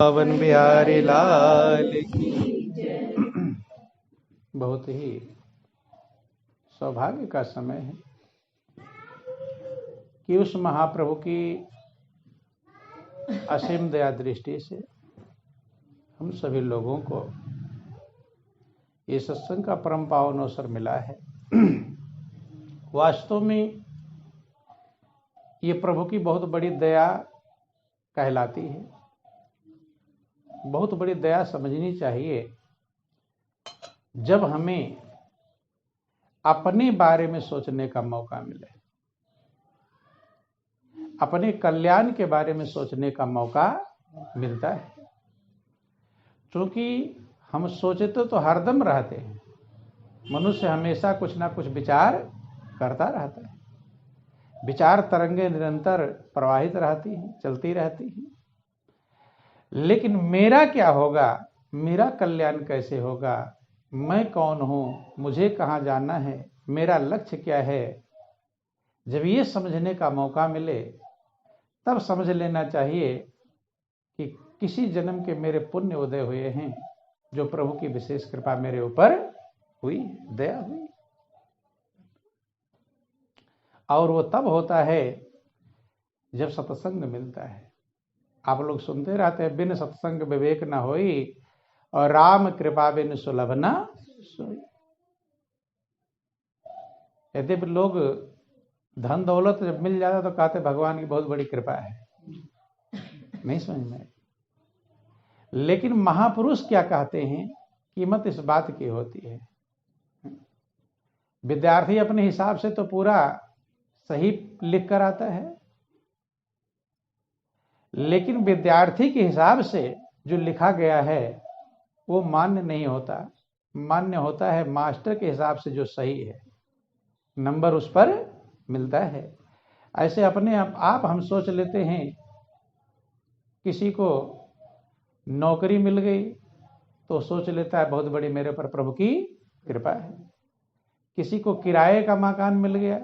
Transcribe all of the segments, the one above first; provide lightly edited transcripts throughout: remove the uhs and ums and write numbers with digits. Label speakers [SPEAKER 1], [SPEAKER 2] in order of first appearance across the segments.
[SPEAKER 1] पवन बिहारी लाल की। बहुत ही सौभाग्य का समय है कि उस महाप्रभु की असीम दया दृष्टि से हम सभी लोगों को ये सत्संग का परम पावन अवसर मिला है। वास्तव में ये प्रभु की बहुत बड़ी दया कहलाती है। बहुत बड़ी दया समझनी चाहिए जब हमें अपने बारे में सोचने का मौका मिले, अपने कल्याण के बारे में सोचने का मौका मिलता है। क्योंकि हम सोचते तो हरदम रहते हैं, मनुष्य हमेशा कुछ ना कुछ विचार करता रहता है। विचार तरंगे निरंतर प्रवाहित रहती हैं, चलती रहती हैं। लेकिन मेरा क्या होगा, मेरा कल्याण कैसे होगा, मैं कौन हूं, मुझे कहां जाना है, मेरा लक्ष्य क्या है, जब ये समझने का मौका मिले तब समझ लेना चाहिए कि किसी जन्म के मेरे पुण्य उदय हुए हैं, जो प्रभु की विशेष कृपा मेरे ऊपर हुई, दया हुई। और वो तब होता है जब सत्संग मिलता है। आप लोग सुनते रहते हैं, बिन सत्संग विवेक न होई और राम कृपा बिन सुलभ न सोई। यदि लोग धन दौलत जब मिल जाता तो कहते भगवान की बहुत बड़ी कृपा है, नहीं समझ में। लेकिन महापुरुष क्या कहते हैं, कीमत इस बात की होती है। विद्यार्थी अपने हिसाब से तो पूरा सही लिख कर आता है, लेकिन विद्यार्थी के हिसाब से जो लिखा गया है वो मान्य नहीं होता। मान्य होता है मास्टर के हिसाब से जो सही है, नंबर उस पर मिलता है। ऐसे अपने आप हम सोच लेते हैं, किसी को नौकरी मिल गई तो सोच लेता है बहुत बड़ी मेरे पर प्रभु की कृपा है। किसी को किराए का मकान मिल गया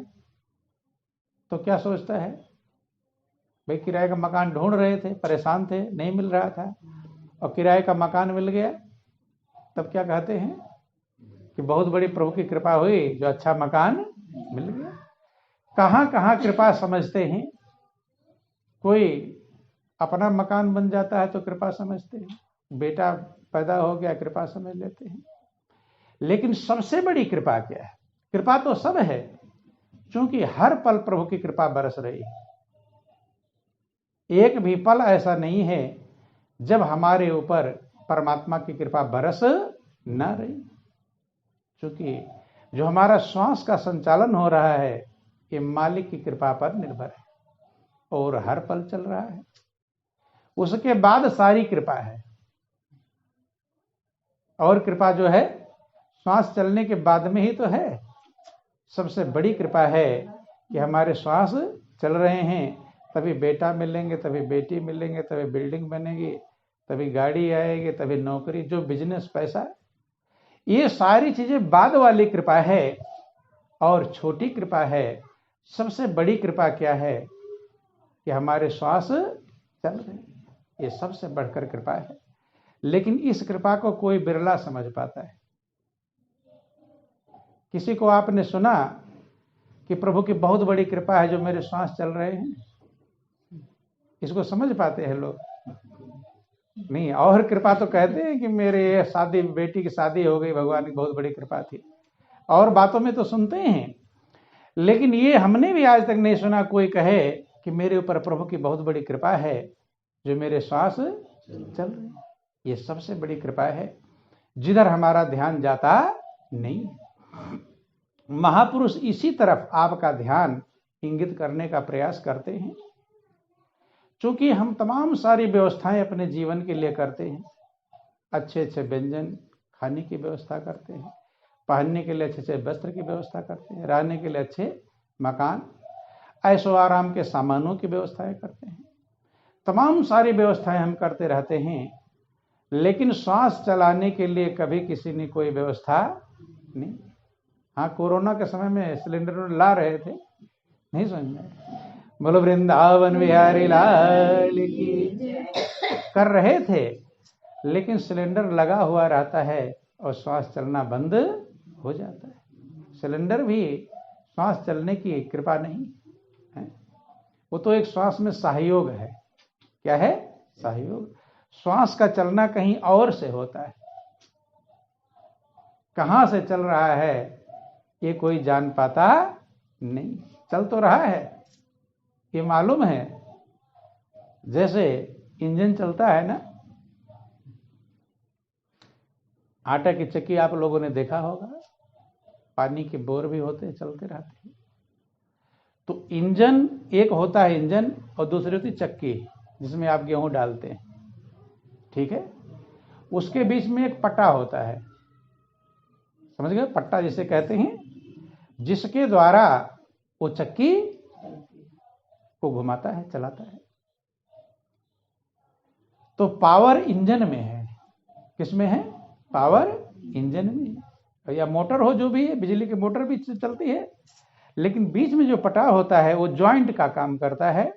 [SPEAKER 1] तो क्या सोचता है, भाई किराए का मकान ढूंढ रहे थे, परेशान थे, नहीं मिल रहा था, और किराए का मकान मिल गया, तब क्या कहते हैं कि बहुत बड़ी प्रभु की कृपा हुई, जो अच्छा मकान मिल गया। कहां कहां कृपा समझते हैं। कोई अपना मकान बन जाता है तो कृपा समझते हैं, बेटा पैदा हो गया कृपा समझ लेते हैं। लेकिन सबसे बड़ी कृपा क्या है? कृपा तो सब है, क्योंकि हर पल प्रभु की कृपा बरस रही है। एक भी पल ऐसा नहीं है जब हमारे ऊपर परमात्मा की कृपा बरस न रही। क्योंकि जो हमारा श्वास का संचालन हो रहा है ये मालिक की कृपा पर निर्भर है और हर पल चल रहा है। उसके बाद सारी कृपा है। और कृपा जो है श्वास चलने के बाद में ही तो है। सबसे बड़ी कृपा है कि हमारे श्वास चल रहे हैं, तभी बेटा मिलेंगे, तभी बेटी मिलेंगे, तभी बिल्डिंग बनेगी, तभी गाड़ी आएगी, तभी नौकरी, जो बिजनेस, पैसा, ये सारी चीजें बाद वाली कृपा है और छोटी कृपा है। सबसे बड़ी कृपा क्या है कि हमारे श्वास चल रहे हैं, ये सबसे बढ़कर कृपा है। लेकिन इस कृपा को कोई बिरला समझ पाता है। किसी को आपने सुना कि प्रभु की बहुत बड़ी कृपा है जो मेरे श्वास चल रहे हैं? इसको समझ पाते हैं लोग? नहीं। और कृपा तो कहते हैं कि मेरे शादी, बेटी की शादी हो गई, भगवान की बहुत बड़ी कृपा थी। और बातों में तो सुनते हैं, लेकिन ये हमने भी आज तक नहीं सुना कोई कहे कि मेरे ऊपर प्रभु की बहुत बड़ी कृपा है जो मेरे श्वास चल रहे हैं। ये सबसे बड़ी कृपा है जिधर हमारा ध्यान जाता नहीं। महापुरुष इसी तरफ आपका ध्यान इंगित करने का प्रयास करते हैं। क्योंकि हम तमाम सारी व्यवस्थाएं अपने जीवन के लिए करते हैं। अच्छे अच्छे व्यंजन खाने की व्यवस्था करते हैं, पहनने के लिए अच्छे अच्छे वस्त्र की व्यवस्था करते हैं, रहने के लिए अच्छे मकान, ऐशो आराम के सामानों की व्यवस्थाएं करते हैं। तमाम सारी व्यवस्थाएं हम करते रहते हैं, लेकिन श्वास चलाने के लिए कभी किसी ने कोई व्यवस्था नहीं। हाँ, कोरोना के समय में सिलेंडर ला रहे थे, नहीं समझ में। बोलो वृंदावन बिहारी लाल की। कर रहे थे, लेकिन सिलेंडर लगा हुआ रहता है और श्वास चलना बंद हो जाता है। सिलेंडर भी श्वास चलने की कृपा नहीं है, वो तो एक श्वास में सहयोग है। क्या है? सहयोग। श्वास का चलना कहीं और से होता है, कहां से चल रहा है ये कोई जान पाता नहीं। चल तो रहा है, ये मालूम है, जैसे इंजन चलता है ना, आटा की चक्की आप लोगों ने देखा होगा, पानी के बोर भी होते हैं, चलते रहते हैं। तो इंजन एक होता है इंजन, और दूसरी होती चक्की जिसमें आप गेहूं डालते हैं, ठीक है। उसके बीच में एक पट्टा होता है, समझ गए? पट्टा जिसे कहते हैं, जिसके द्वारा वो चक्की को घुमाता है, चलाता है। तो पावर इंजन में है। किसमें है? पावर इंजन में है। या मोटर हो, जो भी है, बिजली की मोटर भी चलती है, लेकिन बीच में जो पटा होता है वो जॉइंट का काम करता है,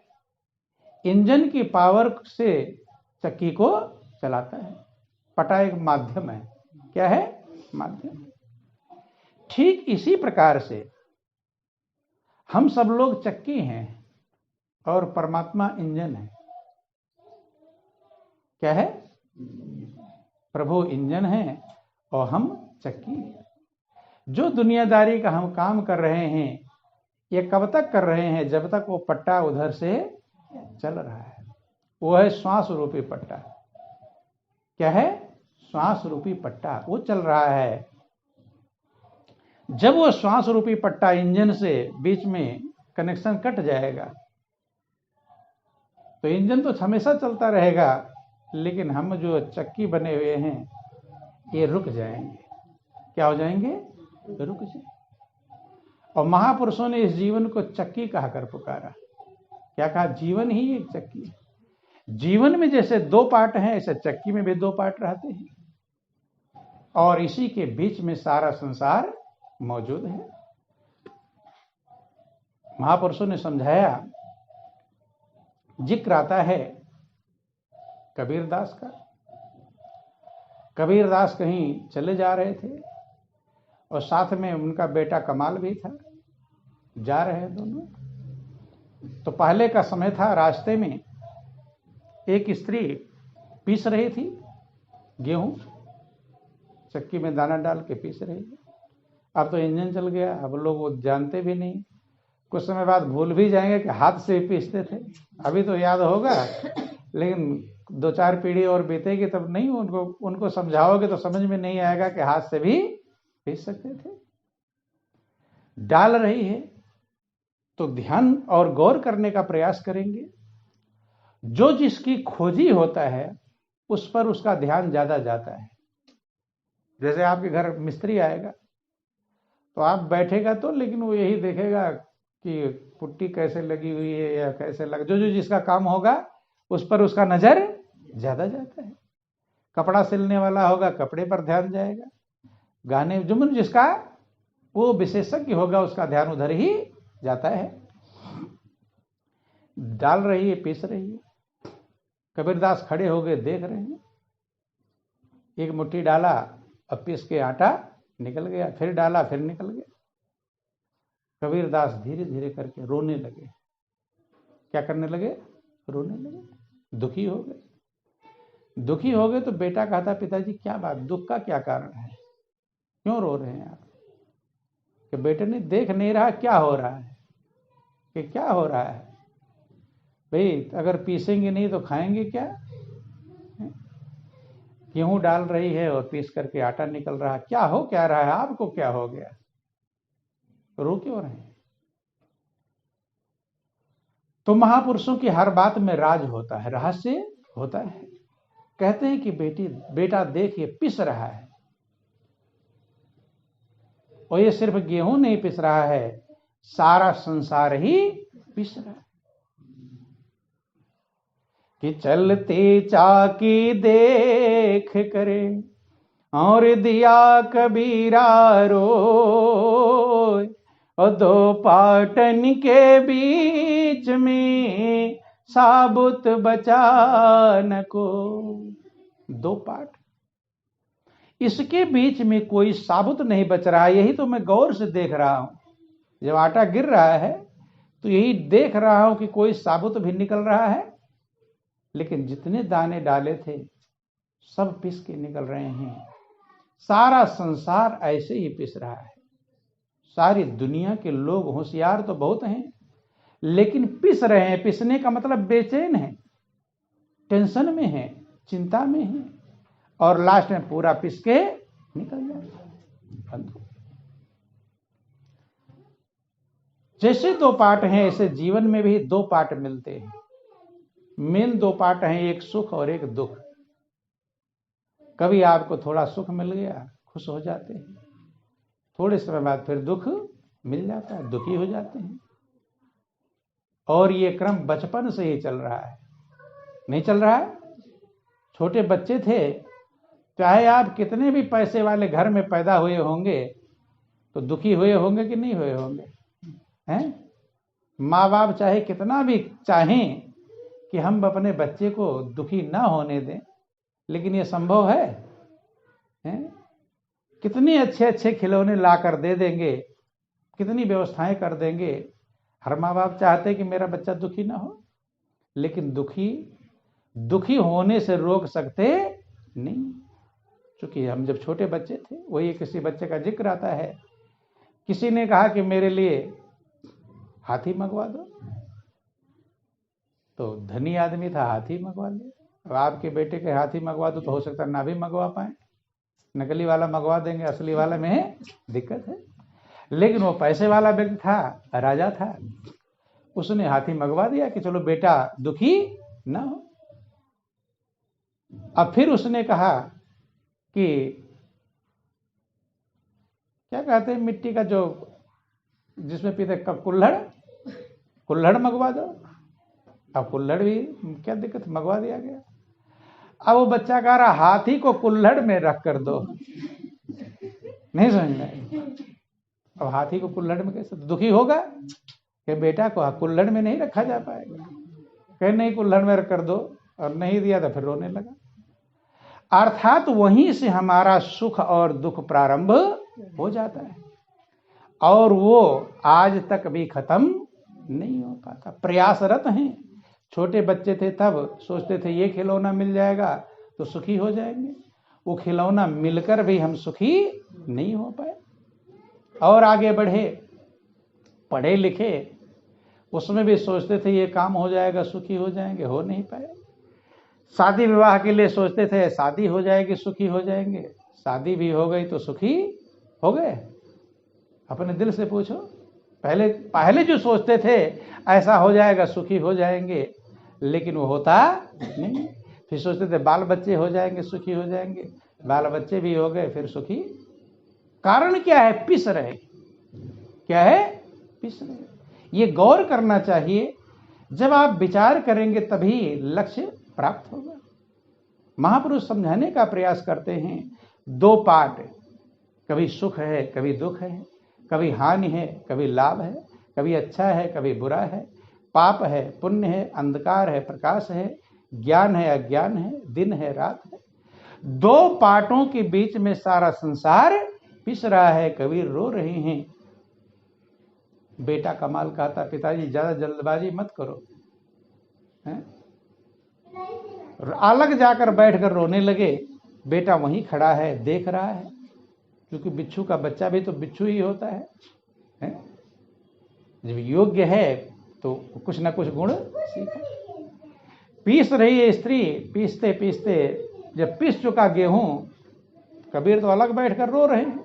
[SPEAKER 1] इंजन की पावर से चक्की को चलाता है। पटा एक माध्यम है। क्या है? माध्यम। ठीक इसी प्रकार से हम सब लोग चक्की हैं और परमात्मा इंजन है। क्या है? प्रभु इंजन है और हम चक्की हैं। जो दुनियादारी का हम काम कर रहे हैं, ये कब तक कर रहे हैं? जब तक वो पट्टा उधर से चल रहा है। वो है श्वास रूपी पट्टा। क्या है? श्वास रूपी पट्टा, वो चल रहा है। जब वो श्वास रूपी पट्टा इंजन से बीच में कनेक्शन कट जाएगा, तो इंजन तो हमेशा चलता रहेगा, लेकिन हम जो चक्की बने हुए हैं ये रुक जाएंगे। क्या हो जाएंगे? रुक जाएंगे। और महापुरुषों ने इस जीवन को चक्की कहकर पुकारा। क्या कहा? जीवन ही एक चक्की है। जीवन में जैसे दो पार्ट हैं, ऐसे चक्की में भी दो पार्ट रहते हैं, और इसी के बीच में सारा संसार मौजूद है। महापुरुषों ने समझाया। जिक्र आता है कबीरदास का। कबीरदास कहीं चले जा रहे थे और साथ में उनका बेटा कमाल भी था, जा रहे हैं दोनों। तो पहले का समय था, रास्ते में एक स्त्री पीस रही थी गेहूं, चक्की में दाना डाल के पीस रही है। अब तो इंजन चल गया, अब लोग वो जानते भी नहीं, कुछ समय बाद भूल भी जाएंगे कि हाथ से पीसते थे। अभी तो याद होगा, लेकिन 2-4 पीढ़ी और बीतेगी तब नहीं, उनको समझाओगे तो समझ में नहीं आएगा कि हाथ से भी पीस सकते थे। डाल रही है तो ध्यान और गौर करने का प्रयास करेंगे। जो जिसकी खोजी होता है उस पर उसका ध्यान ज्यादा जाता है। जैसे आपके घर मिस्त्री आएगा तो आप बैठेगा तो, लेकिन वो यही देखेगा कि पुट्टी कैसे लगी हुई है या कैसे लग, जो जिसका काम होगा उस पर उसका नजर ज्यादा जाता है। कपड़ा सिलने वाला होगा, कपड़े पर ध्यान जाएगा। गाने जो जिसका वो विशेषज्ञ होगा, उसका ध्यान उधर ही जाता है। डाल रही है, पीस रही है। कबीरदास खड़े हो गए, देख रहे हैं। एक मुट्ठी डाला, अब पीस के आटा निकल गया, फिर डाला, फिर निकल गया। कबीरदास धीरे धीरे करके रोने लगे। क्या करने लगे? रोने लगे, दुखी हो गए। दुखी हो गए तो बेटा कहता, पिताजी क्या बात, दुख का क्या कारण है, क्यों रो रहे हैं आप? कि बेटे ने देख नहीं रहा क्या हो रहा है, कि क्या हो रहा है भाई, अगर पीसेंगे नहीं तो खाएंगे क्या? गेहूं डाल रही है और पीस करके आटा निकल रहा, क्या रहा है, आपको क्या हो गया, रो क्यों रहे हैं? तो महापुरुषों की हर बात में राज होता है, रहस्य होता है। कहते हैं कि बेटा देख ये पिस रहा है, और ये सिर्फ गेहूं नहीं पिस रहा है, सारा संसार ही पिस रहा है। कि चलते चाकी देख करे और दिया कबीरा रोय, और दो पाटन के बीच में साबुत बचा न को। दो पाठ, इसके बीच में कोई साबुत नहीं बच रहा है। यही तो मैं गौर से देख रहा हूं। जब आटा गिर रहा है तो यही देख रहा हूं कि कोई साबुत भी निकल रहा है, लेकिन जितने दाने डाले थे सब पिस के निकल रहे हैं। सारा संसार ऐसे ही पिस रहा है। सारी दुनिया के लोग होशियार तो बहुत हैं, लेकिन पिस रहे हैं। पिसने का मतलब बेचैन है, टेंशन में है, चिंता में है, और लास्ट में पूरा पिस के निकल जाता है। जैसे दो पार्ट हैं, ऐसे जीवन में भी दो पार्ट मिलते हैं। मेन दो पार्ट हैं, एक सुख और एक दुख। कभी आपको थोड़ा सुख मिल गया, खुश हो जाते हैं, थोड़े समय बाद फिर दुख मिल जाता है, दुखी हो जाते हैं। और ये क्रम बचपन से ही चल रहा है, नहीं चल रहा है? छोटे बच्चे थे, चाहे आप कितने भी पैसे वाले घर में पैदा हुए होंगे तो दुखी हुए होंगे कि नहीं हुए होंगे? हैं? माँ बाप चाहे कितना भी चाहें कि हम अपने बच्चे को दुखी ना होने दें, लेकिन ये संभव है? हैं? कितने अच्छे अच्छे खिलौने ला कर दे देंगे, कितनी व्यवस्थाएं कर देंगे। हर माँ बाप चाहते कि मेरा बच्चा दुखी ना हो, लेकिन दुखी होने से रोक सकते नहीं। क्योंकि हम जब छोटे बच्चे थे, वही किसी बच्चे का जिक्र आता है, किसी ने कहा कि मेरे लिए हाथी मंगवा दो, तो धनी आदमी था, हाथी मंगवा ले। अब आपके बेटे के हाथी मंगवा दो तो हो सकता है ना भी मंगवा पाए, नकली वाला मंगवा देंगे, असली वाला में दिक्कत है। लेकिन वो पैसे वाला व्यक्ति था, राजा था, उसने हाथी मंगवा दिया कि चलो बेटा दुखी ना हो। अब फिर उसने कहा कि क्या कहते हैं मिट्टी का जो जिसमें पीते कब, कुल्हड़ मंगवा दो। अब कुल्हड़ भी क्या दिक्कत, मंगवा दिया गया। अब वो बच्चा कह रहा हाथी को कुल्हड़ में रख कर दो, नहीं समझ में। अब हाथी को कुल्हड़ में कैसे, दुखी होगा कि बेटा को कुल्हड़ में नहीं रखा जा पाएगा। कहे नहीं कुल्हड़ में रख कर दो, और नहीं दिया तो फिर रोने लगा। अर्थात वहीं से हमारा सुख और दुख प्रारंभ हो जाता है, और वो आज तक भी खत्म नहीं हो पाता। प्रयासरत हैं। छोटे बच्चे थे तब सोचते थे ये खिलौना मिल जाएगा तो सुखी हो जाएंगे, वो खिलौना मिलकर भी हम सुखी नहीं हो पाए। और आगे बढ़े, पढ़े लिखे, उसमें भी सोचते थे ये काम हो जाएगा सुखी हो जाएंगे, हो नहीं पाए। शादी विवाह के लिए सोचते थे शादी हो जाएगी सुखी हो जाएंगे, शादी भी हो गई तो सुखी हो गए? अपने दिल से पूछो। पहले जो सोचते थे ऐसा हो जाएगा सुखी हो जाएंगे, लेकिन वो होता नहीं। फिर सोचते थे बाल बच्चे हो जाएंगे सुखी हो जाएंगे, बाल बच्चे भी हो गए फिर सुखी। कारण क्या है? पिस रहे। क्या है? पिस रहे। ये गौर करना चाहिए। जब आप विचार करेंगे तभी लक्ष्य प्राप्त होगा। महापुरुष समझाने का प्रयास करते हैं, दो पार्ट, कभी सुख है कभी दुख है, कभी हानि है कभी लाभ है, कभी अच्छा है कभी बुरा है, पाप है पुण्य है, अंधकार है प्रकाश है, ज्ञान है अज्ञान है, दिन है रात है। दो पार्टों के बीच में सारा संसार पिस रहा है। कबीर रो रहे हैं। बेटा कमाल कहता, पिताजी ज्यादा जल्दबाजी मत करो। अलग जाकर बैठकर रोने लगे। बेटा वहीं खड़ा है, देख रहा है, क्योंकि बिच्छू का बच्चा भी तो बिच्छू ही होता है? जब योग्य है तो कुछ ना कुछ गुण सीखा। पीस रही है स्त्री, पीसते पीसते जब पीस चुका गेहूं, कबीर तो अलग बैठकर रो रहे हैं।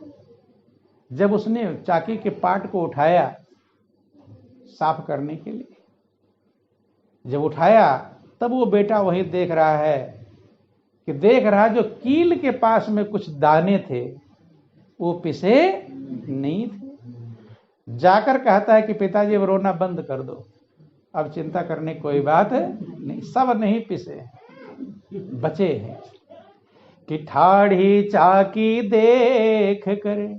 [SPEAKER 1] जब उसने चाकी के पाट को उठाया साफ करने के लिए, जब उठाया तब वो बेटा वही देख रहा है कि जो कील के पास में कुछ दाने थे वो पिसे नहीं थे। जाकर कहता है कि पिताजी अब रोना बंद कर दो, अब चिंता करने कोई बात नहीं, सब नहीं पिसे, बचे हैं। कि ठाढ़ी चाकी देख करे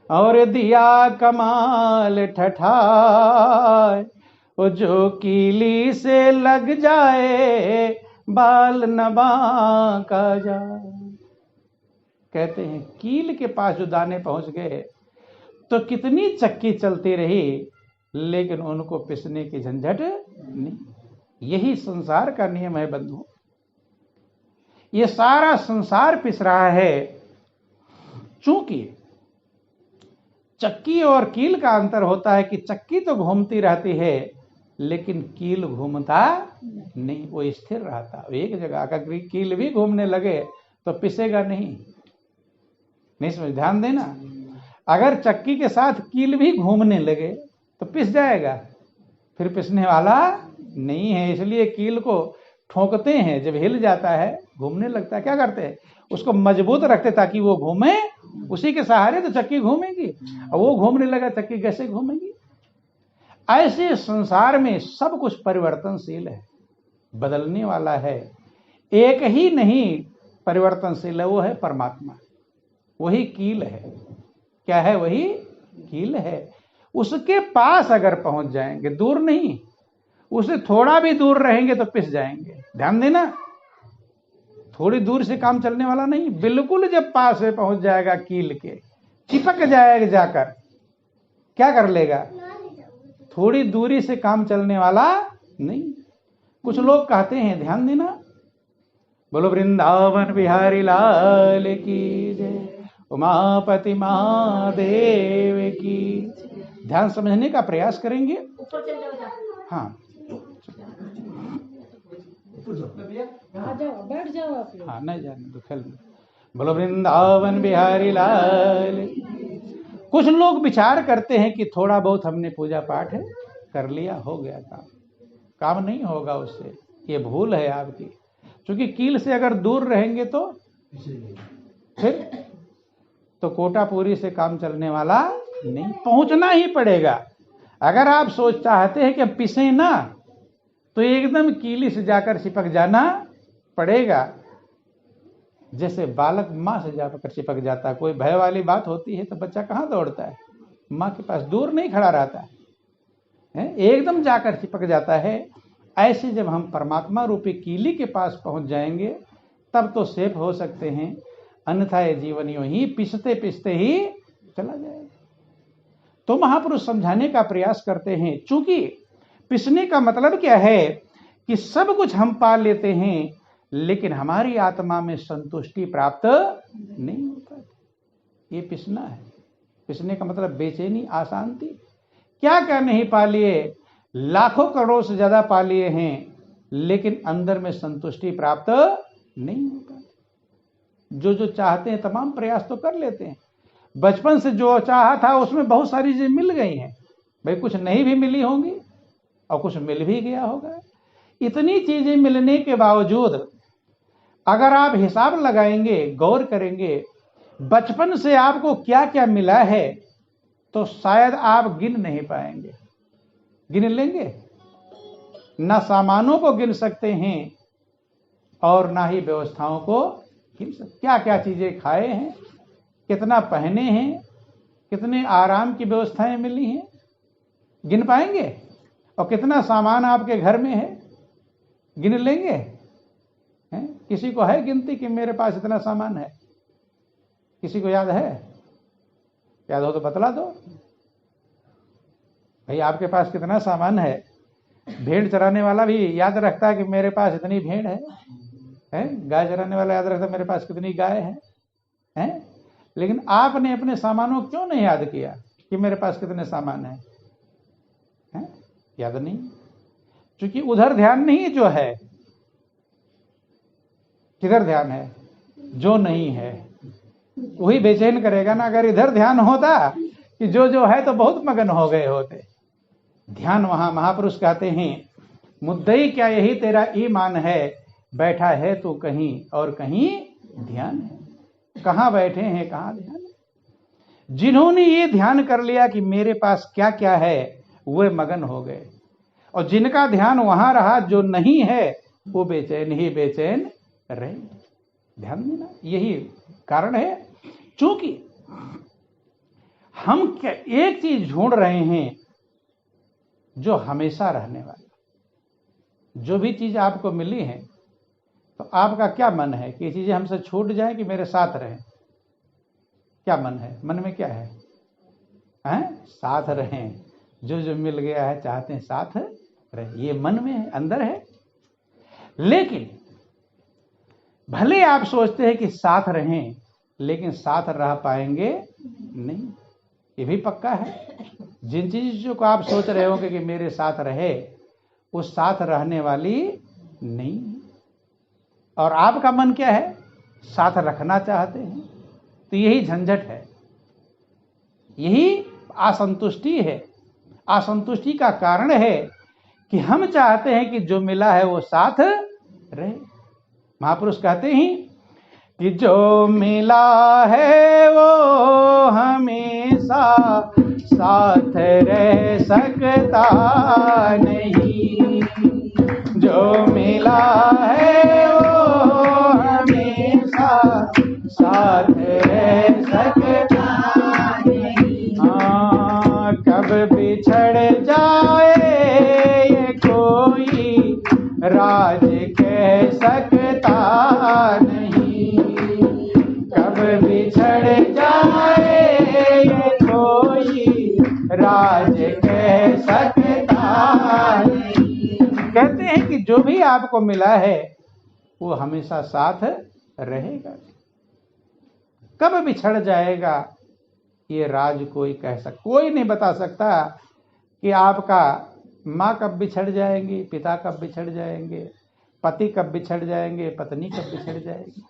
[SPEAKER 1] और दिया कमाल ठठाए, वो जो कीली से लग जाए बाल न बांका जाए। कहते हैं कील के पास जो दाने पहुंच गए तो कितनी चक्की चलती रही, लेकिन उनको पिसने की झंझट नहीं। यही संसार का नियम है बंधु। ये सारा संसार पिस रहा है, चूंकि चक्की और कील का अंतर होता है कि चक्की तो घूमती रहती है लेकिन कील घूमता नहीं, वो स्थिर रहता। एक जगह अगर कील भी घूमने लगे तो पिसेगा नहीं समझ, ध्यान देना। अगर चक्की के साथ कील भी घूमने लगे तो पिस जाएगा, फिर पिसने वाला नहीं है। इसलिए कील को ठोकते हैं, जब हिल जाता है घूमने लगता है, क्या करते हैं उसको मजबूत रखते ताकि वो घूमे, उसी के सहारे तो चक्की घूमेगी। और वो घूमने लगा चक्की कैसे घूमेगी। ऐसे संसार में सब कुछ परिवर्तनशील है, बदलने वाला है। एक ही नहीं परिवर्तनशील है, वो है परमात्मा। वही कील है। क्या है? वही कील है। उसके पास अगर पहुंच जाएंगे, दूर नहीं, उससे थोड़ा भी दूर रहेंगे तो पिस जाएंगे। ध्यान देना, थोड़ी दूर से काम चलने वाला नहीं, बिल्कुल जब पास में पहुंच जाएगा कील के, चिपक जाएगा जाकर, क्या कर लेगा? थोड़ी दूरी से काम चलने वाला नहीं। कुछ लोग कहते हैं, ध्यान देना, बोलो वृंदावन बिहारी लाल की जय, उमापति महादेव की। ध्यान समझने का प्रयास करेंगे। हाँ
[SPEAKER 2] बैठ जाओ आप लोग।
[SPEAKER 1] हाँ, नहीं जाने दो, खेल। बोलो वृंदावन बिहारी लाल। कुछ लोग विचार करते हैं कि थोड़ा बहुत हमने पूजा पाठ कर लिया, हो गया काम। काम नहीं होगा उससे, ये भूल है आपकी। क्योंकि कील से अगर दूर रहेंगे तो फिर तो कोटापुरी से काम चलने वाला नहीं, पहुंचना ही पड़ेगा। अगर आप सोच चाहते हैं कि अब पिसे ना, तो एकदम कीली से जाकर चिपक जाना पड़ेगा। जैसे बालक माँ से जाकर चिपक जाता है। कोई भय वाली बात होती है तो बच्चा कहाँ दौड़ता है? माँ के पास, दूर नहीं खड़ा रहता है, एकदम जाकर चिपक जाता है। ऐसे जब हम परमात्मा रूपी कीली के पास पहुंच जाएंगे तब तो सेफ हो सकते हैं, अन्यथा ये जीवन यूं ही पिसते पिसते ही चला जाएगा। तो महापुरुष समझाने का प्रयास करते हैं, चूंकि पिसने का मतलब क्या है कि सब कुछ हम पा लेते हैं लेकिन हमारी आत्मा में संतुष्टि प्राप्त नहीं होता। ये पिसना है। पिसने का मतलब बेचैनी, अशांति। क्या क्या नहीं पा लिए, लाखों करोड़ से ज्यादा पा लिए हैं, लेकिन अंदर में संतुष्टि प्राप्त नहीं होता। जो जो चाहते हैं तमाम प्रयास तो कर लेते हैं। बचपन से जो चाहा था उसमें बहुत सारी चीजें मिल गई हैं, भाई कुछ नहीं भी मिली होंगी और कुछ मिल भी गया होगा। इतनी चीजें मिलने के बावजूद अगर आप हिसाब लगाएंगे, गौर करेंगे, बचपन से आपको क्या क्या मिला है, तो शायद आप गिन नहीं पाएंगे। गिन लेंगे ना, सामानों को गिन सकते हैं और ना ही व्यवस्थाओं को गिन सकते। क्या क्या चीजें खाए हैं, कितना पहने हैं, कितने आराम की व्यवस्थाएं मिली हैं, गिन पाएंगे? और कितना सामान आपके घर में है, गिन लेंगे? हैं? किसी को है गिनती कि मेरे पास इतना सामान है? किसी को याद है? याद हो तो बतला दो भाई, आपके पास कितना सामान है। भेड़ चराने वाला भी याद रखता है कि मेरे पास इतनी भेड़ है? गाय चराने वाला याद रखता है मेरे पास कितनी गाय है? लेकिन आपने अपने सामानों को क्यों नहीं याद किया कि मेरे पास कितने सामान है? याद नहीं, क्योंकि उधर ध्यान नहीं जो है। किधर ध्यान है? जो नहीं है वही बेचैन करेगा ना। अगर इधर ध्यान होता कि जो है तो बहुत मगन हो गए होते। ध्यान वहां, महापुरुष कहते हैं, मुद्दई क्या यही तेरा ईमान है, बैठा है तू कहीं और कहीं ध्यान है। कहां बैठे हैं, कहां ध्यान है? जिन्होंने ये ध्यान कर लिया कि मेरे पास क्या क्या है, वे मगन हो गए। और जिनका ध्यान वहां रहा, जो नहीं है, वो बेचैन ही बेचैन रहे। ध्यान देना, यही कारण है। चूंकि हम एक चीज ढूंढ रहे हैं जो हमेशा रहने वाला। जो भी चीज आपको मिली है तो आपका क्या मन है कि ये चीजें हमसे छूट जाए कि मेरे साथ रहें? क्या मन है? मन में क्या है? साथ रहें। जो जो मिल गया है चाहते हैं साथ रहें, ये मन में है, अंदर है। लेकिन भले आप सोचते हैं कि साथ रहें, लेकिन साथ रह पाएंगे नहीं, ये भी पक्का है। जिन चीजों को आप सोच रहे होंगे कि मेरे साथ रहे, वो साथ रहने वाली नहीं। और आपका मन क्या है? साथ रखना चाहते हैं। तो यही झंझट है, यही असंतुष्टि है। असंतुष्टि का कारण है कि हम चाहते हैं कि जो मिला है वो साथ रहे। महापुरुष कहते हैं कि जो मिला है वो हमेशा साथ रह सकता नहीं। जो मिला है वो हमेशा साथ रह सकता नहीं। हाँ, कब बिछड़ जाए ये कोई राज कह सकता नहीं। कब बिछड़ जाए ये कोई राज कह सकता नहीं। कहते हैं कि जो भी आपको मिला है वो हमेशा साथ रहेगा। कब बिछड़ जाएगा ये राज कोई कोई नहीं बता सकता कि आपका माँ कब बिछड़ जाएंगी, पिता कब बिछड़ जाएंगे, पति कब बिछड़ जाएंगे, पत्नी कब बिछड़ जाएगी,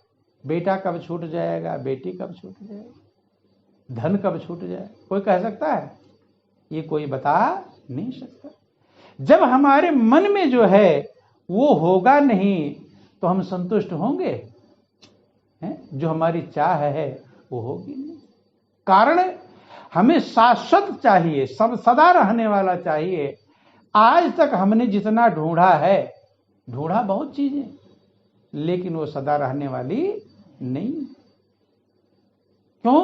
[SPEAKER 1] बेटा कब छूट जाएगा, बेटी कब छूट जाएगी, धन कब छूट जाए, कोई कह सकता है? ये कोई बता नहीं सकता। जब हमारे मन में जो है वो होगा नहीं तो हम संतुष्ट होंगे? जो हमारी चाह है वो होगी नहीं। कारण हमें शाश्वत चाहिए, सब सदा रहने वाला चाहिए। आज तक हमने जितना ढूंढा है, ढूंढा बहुत चीजें, लेकिन वो सदा रहने वाली नहीं। क्यों?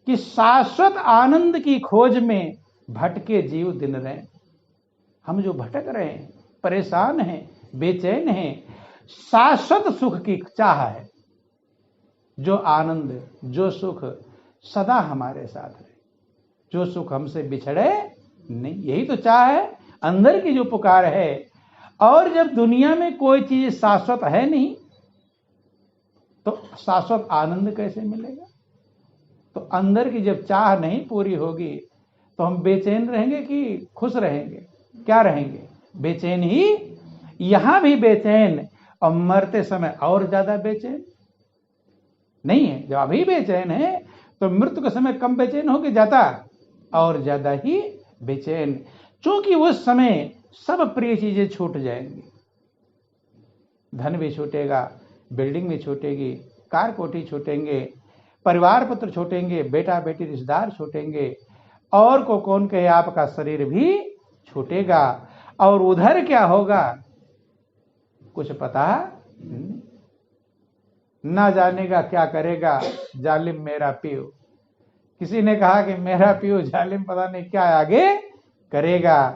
[SPEAKER 1] कि शाश्वत आनंद की खोज में भटके जीव दिन रहे। हम जो भटक रहे हैं, परेशान हैं, बेचैन हैं, शाश्वत सुख की चाह है। जो आनंद, जो सुख सदा हमारे साथ है, जो सुख हमसे बिछड़े नहीं, यही तो चाह है, अंदर की जो पुकार है। और जब दुनिया में कोई चीज शाश्वत है नहीं तो शाश्वत आनंद कैसे मिलेगा? तो अंदर की जब चाह नहीं पूरी होगी तो हम बेचैन रहेंगे कि खुश रहेंगे? क्या रहेंगे? बेचैन ही। यहां भी बेचैन और मरते समय और ज्यादा बेचैन नहीं है। जब अभी बेचैन है तो मृत्यु के समय कम बेचैन होके जाता और ज्यादा ही बेचैन, क्योंकि उस समय सब प्रिय चीजें छूट जाएंगी। धन भी छूटेगा, बिल्डिंग भी छूटेगी, कार कोठी छूटेंगे, परिवार पुत्र छूटेंगे, बेटा बेटी रिश्तेदार छूटेंगे, और को कौन कहे आपका शरीर भी छूटेगा। और उधर क्या होगा कुछ पता नहीं। ना जानेगा क्या करेगा जालिम मेरा पीऊ। किसी ने कहा कि मेरा पीऊ जालिम पता नहीं क्या आगे करेगा,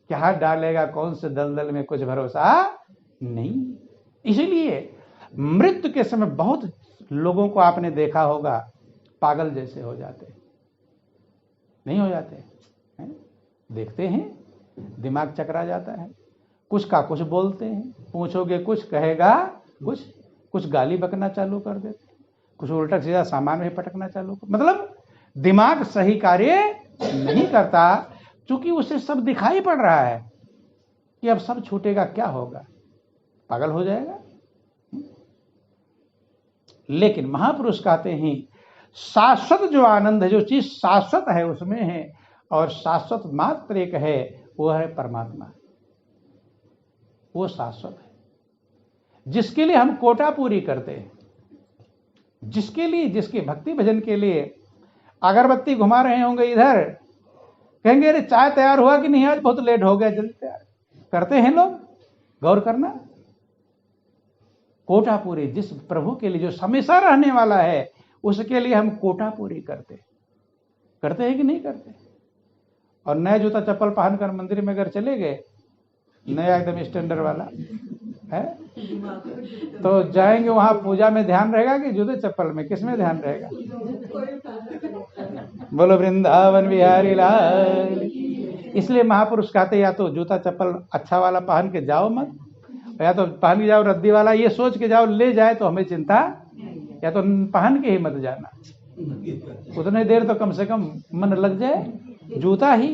[SPEAKER 1] क्या डालेगा कौन से दलदल में, कुछ भरोसा नहीं। इसलिए मृत्यु के समय बहुत लोगों को आपने देखा होगा पागल जैसे हो जाते, नहीं हो जाते हैं? देखते हैं दिमाग चकरा जाता है, कुछ का कुछ बोलते हैं, पूछोगे कुछ कहेगा कुछ, कुछ गाली बकना चालू कर देते, कुछ उल्टा सीधा सामान में पटकना चालू कर, मतलब दिमाग सही कार्य नहीं करता, क्योंकि उसे सब दिखाई पड़ रहा है कि अब सब छूटेगा, क्या होगा, पागल हो जाएगा। लेकिन महापुरुष कहते हैं शाश्वत जो आनंद है, जो चीज शाश्वत है उसमें है, और शाश्वत मात्र एक है, वो है परमात्मा। वो शाश्वत है जिसके लिए हम कोटा पूरी करते हैं, जिसके लिए, जिसके भक्ति भजन के लिए अगरबत्ती घुमा रहे होंगे इधर, कहेंगे अरे चाय तैयार हुआ कि नहीं, आज बहुत लेट हो गया, जल्दी तैयार करते हैं लोग। गौर करना, कोटा पूरी जिस प्रभु के लिए, जो हमेशा रहने वाला है, उसके लिए हम कोटा पूरी करते हैं कि नहीं करते? और नया जूता चप्पल पहनकर मंदिर में अगर चले गए, नया एकदम स्टैंडर्ड वाला है, तो जाएंगे वहां, पूजा में ध्यान रहेगा कि जूते चप्पल में? किस में ध्यान रहेगा? बोलो वृंदावन बिहारी लाल। इसलिए महापुरुष कहते या तो जूता चप्पल अच्छा वाला पहन के जाओ मत, या तो पहन के जाओ रद्दी वाला, ये सोच के जाओ ले जाए तो हमें चिंता, या तो पहन के ही मत जाना। उतने देर तो कम से कम मन लग जाए जूता ही,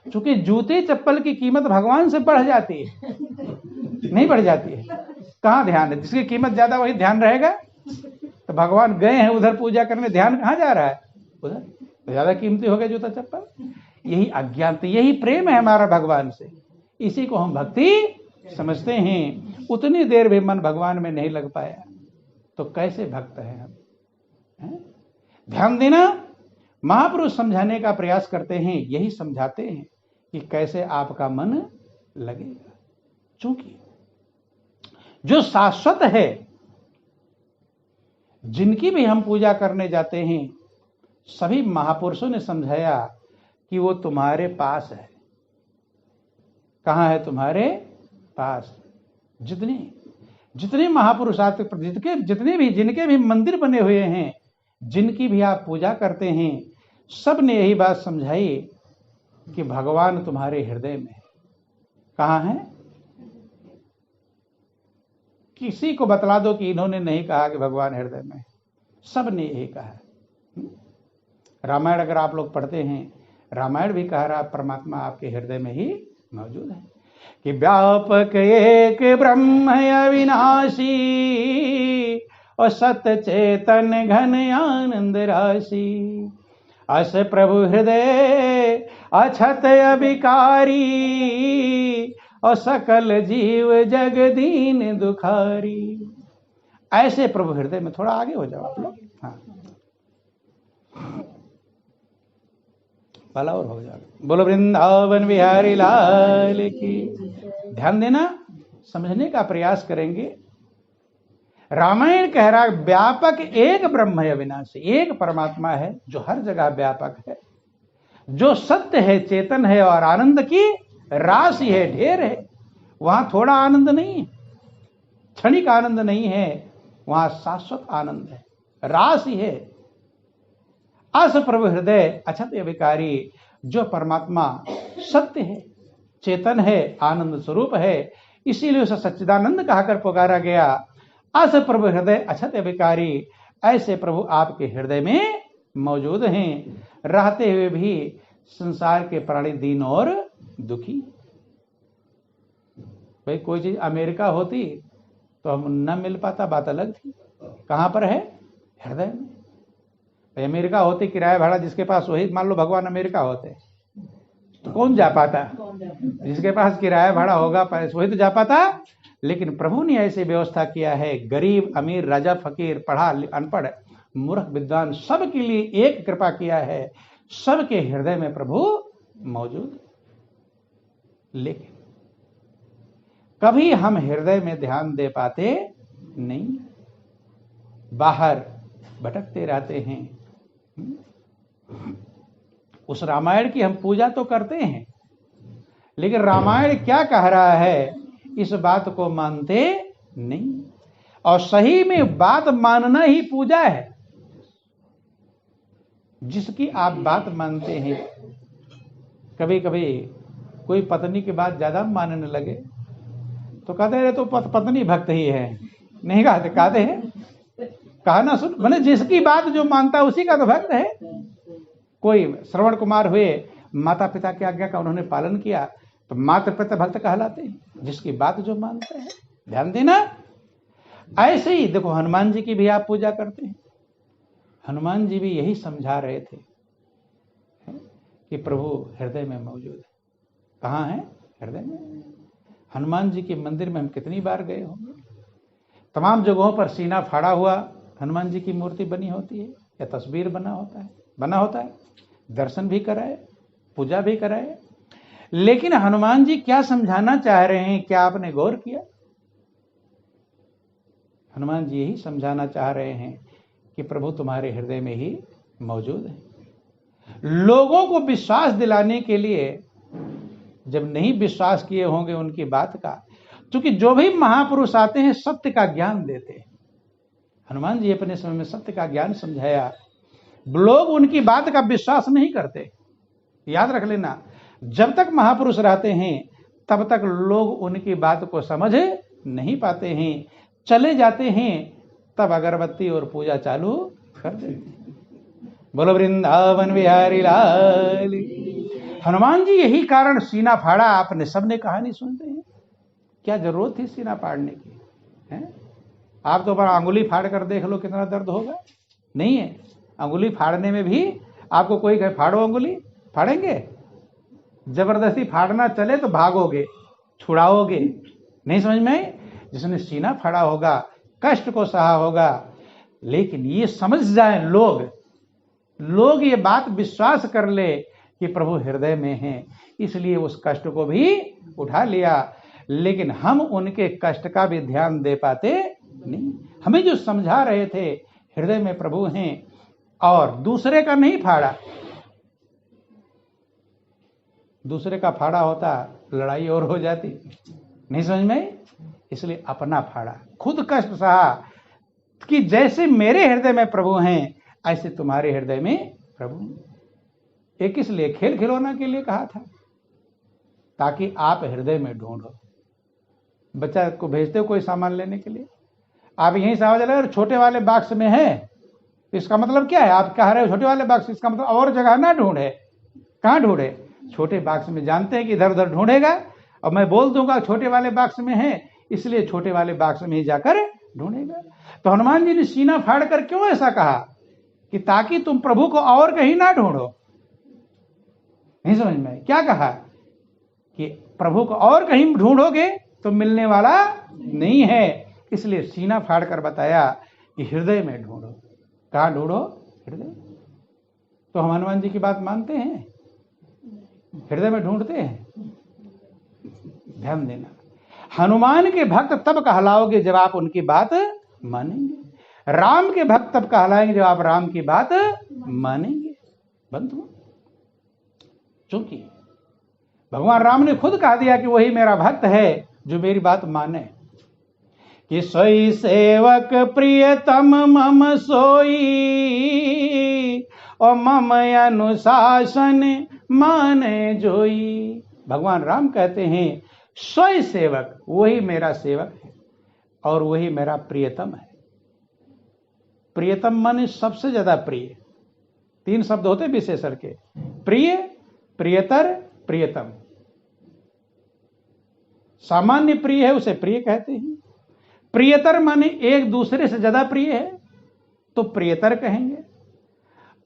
[SPEAKER 1] क्योंकि जूते चप्पल की कीमत भगवान से बढ़ जाती है, नहीं बढ़ जाती है? कहाँ ध्यान है? जिसकी कीमत ज्यादा वही ध्यान रहेगा। तो भगवान गए हैं उधर पूजा करने, ध्यान कहाँ जा रहा है? उधर। तो ज्यादा कीमती हो गया जूता चप्पल। यही अज्ञानता, यही प्रेम है हमारा भगवान से, इसी को हम भक्ति समझते हैं। उतनी देर भी मन भगवान में नहीं लग पाया तो कैसे भक्त हैं हम? ध्यान देना, महापुरुष समझाने का प्रयास करते हैं, यही समझाते हैं कि कैसे आपका मन लगेगा। क्योंकि जो शाश्वत है, जिनकी भी हम पूजा करने जाते हैं, सभी महापुरुषों ने समझाया कि वो तुम्हारे पास है। कहां है? तुम्हारे पास। जितने महापुरुष आज तक, जिनके भी मंदिर बने हुए हैं, जिनकी भी आप पूजा करते हैं, सब ने यही बात समझाई कि भगवान तुम्हारे हृदय में है। कहां है? किसी को बतला दो कि इन्होंने नहीं कहा कि भगवान हृदय में है, सब ने यही कहा। रामायण अगर आप लोग पढ़ते हैं, रामायण भी कह रहा परमात्मा आपके हृदय में ही मौजूद है, कि व्यापक एक ब्रह्म अविनाशी और सत्य चेतन घन आनंद राशि, अस प्रभु हृदय अछत अभिकारी और सकल जीव जग दीन दुखारी। ऐसे प्रभु हृदय में, थोड़ा आगे हो जाओ आप लोग, हाँ भला और हो जाओ। बोलो वृंदावन बिहारी लाल की। ध्यान देना, समझने का प्रयास करेंगे। रामायण कह रहा है व्यापक एक ब्रह्म है अविनाशी, एक परमात्मा है जो हर जगह व्यापक है, जो सत्य है, चेतन है और आनंद की राशि है, ढेर है। वहां थोड़ा आनंद नहीं है, क्षणिक आनंद नहीं है, वहां शाश्वत आनंद है, राशि है। अस प्रभु हृदय अछत अविकारी, जो परमात्मा सत्य है, चेतन है, आनंद स्वरूप है, इसीलिए उसे सच्चिदानंद कहकर पुकारा गया। अस प्रभु हृदय अछत अविकारी, ऐसे प्रभु आपके हृदय में मौजूद हैं, रहते हुए भी संसार के प्राणी दीन और दुखी। भाई कोई चीज अमेरिका होती तो हम न मिल पाता, बात अलग थी। कहां पर है? हृदय में। अमेरिका होती किराया भाड़ा जिसके पास, वही मान लो भगवान अमेरिका होते तो कौन जा पाता? जिसके पास किराया भाड़ा होगा पैसे, वही तो जा पाता। लेकिन प्रभु ने ऐसी व्यवस्था किया है, गरीब अमीर, राजा फकीर, पढ़ा अनपढ़, मूर्ख विद्वान, सब के लिए एक कृपा किया है, सबके हृदय में प्रभु मौजूद। लेकिन कभी हम हृदय में ध्यान दे पाते नहीं, बाहर भटकते रहते हैं। उस रामायण की हम पूजा तो करते हैं, लेकिन रामायण क्या कह रहा है इस बात को मानते नहीं। और सही में बात मानना ही पूजा है। जिसकी आप बात मानते हैं, कभी कभी कोई पत्नी की बात ज्यादा मानने लगे तो कहते रहे तो पत्नी भक्त ही है, नहीं कहते हैं, कहा ना सुन, मैंने जिसकी बात जो मानता है उसी का तो भक्त है। कोई श्रवण कुमार हुए, माता पिता की आज्ञा का उन्होंने पालन किया तो माता पिता भक्त कहलाते हैं, जिसकी बात जो मानते हैं। ध्यान देना, ऐसे ही देखो हनुमान जी की भी आप पूजा करते हैं। हनुमान जी भी यही समझा रहे थे कि प्रभु हृदय में मौजूद है। कहाँ है? हृदय में। हनुमान जी के मंदिर में हम कितनी बार गए होंगे। तमाम जगहों पर सीना फाड़ा हुआ हनुमान जी की मूर्ति बनी होती है या तस्वीर बना होता है। दर्शन भी कराए, पूजा भी कराए। लेकिन हनुमान जी क्या समझाना चाह रहे हैं, क्या आपने गौर किया? हनुमान जी यही समझाना चाह रहे हैं कि प्रभु तुम्हारे हृदय में ही मौजूद है। लोगों को विश्वास दिलाने के लिए, जब नहीं विश्वास किए होंगे उनकी बात का, क्योंकि जो भी महापुरुष आते हैं सत्य का ज्ञान देते हैं। हनुमान जी अपने समय में सत्य का ज्ञान समझाया, लोग उनकी बात का विश्वास नहीं करते। याद रख लेना, जब तक महापुरुष रहते हैं तब तक लोग उनकी बात को समझ नहीं पाते हैं, चले जाते हैं, तब अगरबत्ती और पूजा चालू कर देते हैं। बोलो वृंदावन बिहारी लाल। हनुमान जी यही कारण सीना फाड़ा। आपने सबने कहानी सुनते हैं, क्या जरूरत थी सीना फाड़ने की? है आप तो बड़ा अंगुली फाड़ कर देख लो कितना दर्द होगा। नहीं है, अंगुली फाड़ने में भी आपको कोई कहे फाड़ो अंगुली, फाड़ेंगे? जबरदस्ती फाड़ना चले तो भागोगे, छुड़ाओगे। नहीं समझ में? जिसने सीना फाड़ा होगा, कष्ट को सहा होगा। लेकिन ये समझ जाए लोग ये बात विश्वास कर ले कि प्रभु हृदय में है, इसलिए उस कष्ट को भी उठा लिया। लेकिन हम उनके कष्ट का भी ध्यान दे पाते नहीं। हमें जो समझा रहे थे हृदय में प्रभु हैं, और दूसरे का नहीं फाड़ा। दूसरे का फाड़ा होता लड़ाई और हो जाती। नहीं समझ में? इसलिए अपना फाड़ा, खुद कष्ट सहा कि जैसे मेरे हृदय में प्रभु हैं ऐसे तुम्हारे हृदय में प्रभु। एक इसलिए खेल खिलौना के लिए कहा था, ताकि आप हृदय में ढूंढो। बच्चा को भेजते हो कोई सामान लेने के लिए, आप यहीं से आवाज लगा छोटे वाले बॉक्स में है, इसका मतलब क्या है? आप कह रहे हो छोटे वाले बॉक्स, इसका मतलब और जगह ना ढूंढे। कहां ढूंढे? छोटे बॉक्स में। जानते हैं कि इधर उधर ढूंढेगा, और मैं बोल दूंगा छोटे वाले बॉक्स में है, इसलिए छोटे वाले बॉक्स में ही जाकर ढूंढेगा। तो हनुमान जी ने सीना फाड़ कर क्यों ऐसा कहा? कि ताकि तुम प्रभु को और कहीं ना ढूंढो। नहीं समझ में? क्या कहा? कि प्रभु को और कहीं ढूंढोगे तो मिलने वाला नहीं है, इसलिए सीना फाड़ कर बताया कि हृदय में ढूंढो। कहां ढूंढो? हृदय। तो हम हनुमान जी की बात मानते हैं, हृदय में ढूंढते हैं। ध्यान देना, हनुमान के भक्त तब कहलाओगे जब आप उनकी बात मानेंगे। राम के भक्त तब कहलाएंगे जब आप राम की बात मानेंगे। बंधु, चूंकि भगवान राम ने खुद कह दिया कि वही मेरा भक्त है जो मेरी बात माने। कि सोई सेवक प्रियतम मम सोई, और मम अनुशासन माने जोई। भगवान राम कहते हैं सोई सेवक, वही मेरा सेवक है और वही मेरा प्रियतम है। प्रियतम माने सबसे ज्यादा प्रिय। तीन शब्द होते विशेषण के, प्रिय, प्रियतर, प्रियतम। सामान्य प्रिय है उसे प्रिय कहते हैं। प्रियतर माने एक दूसरे से ज्यादा प्रिय है तो प्रियतर कहेंगे,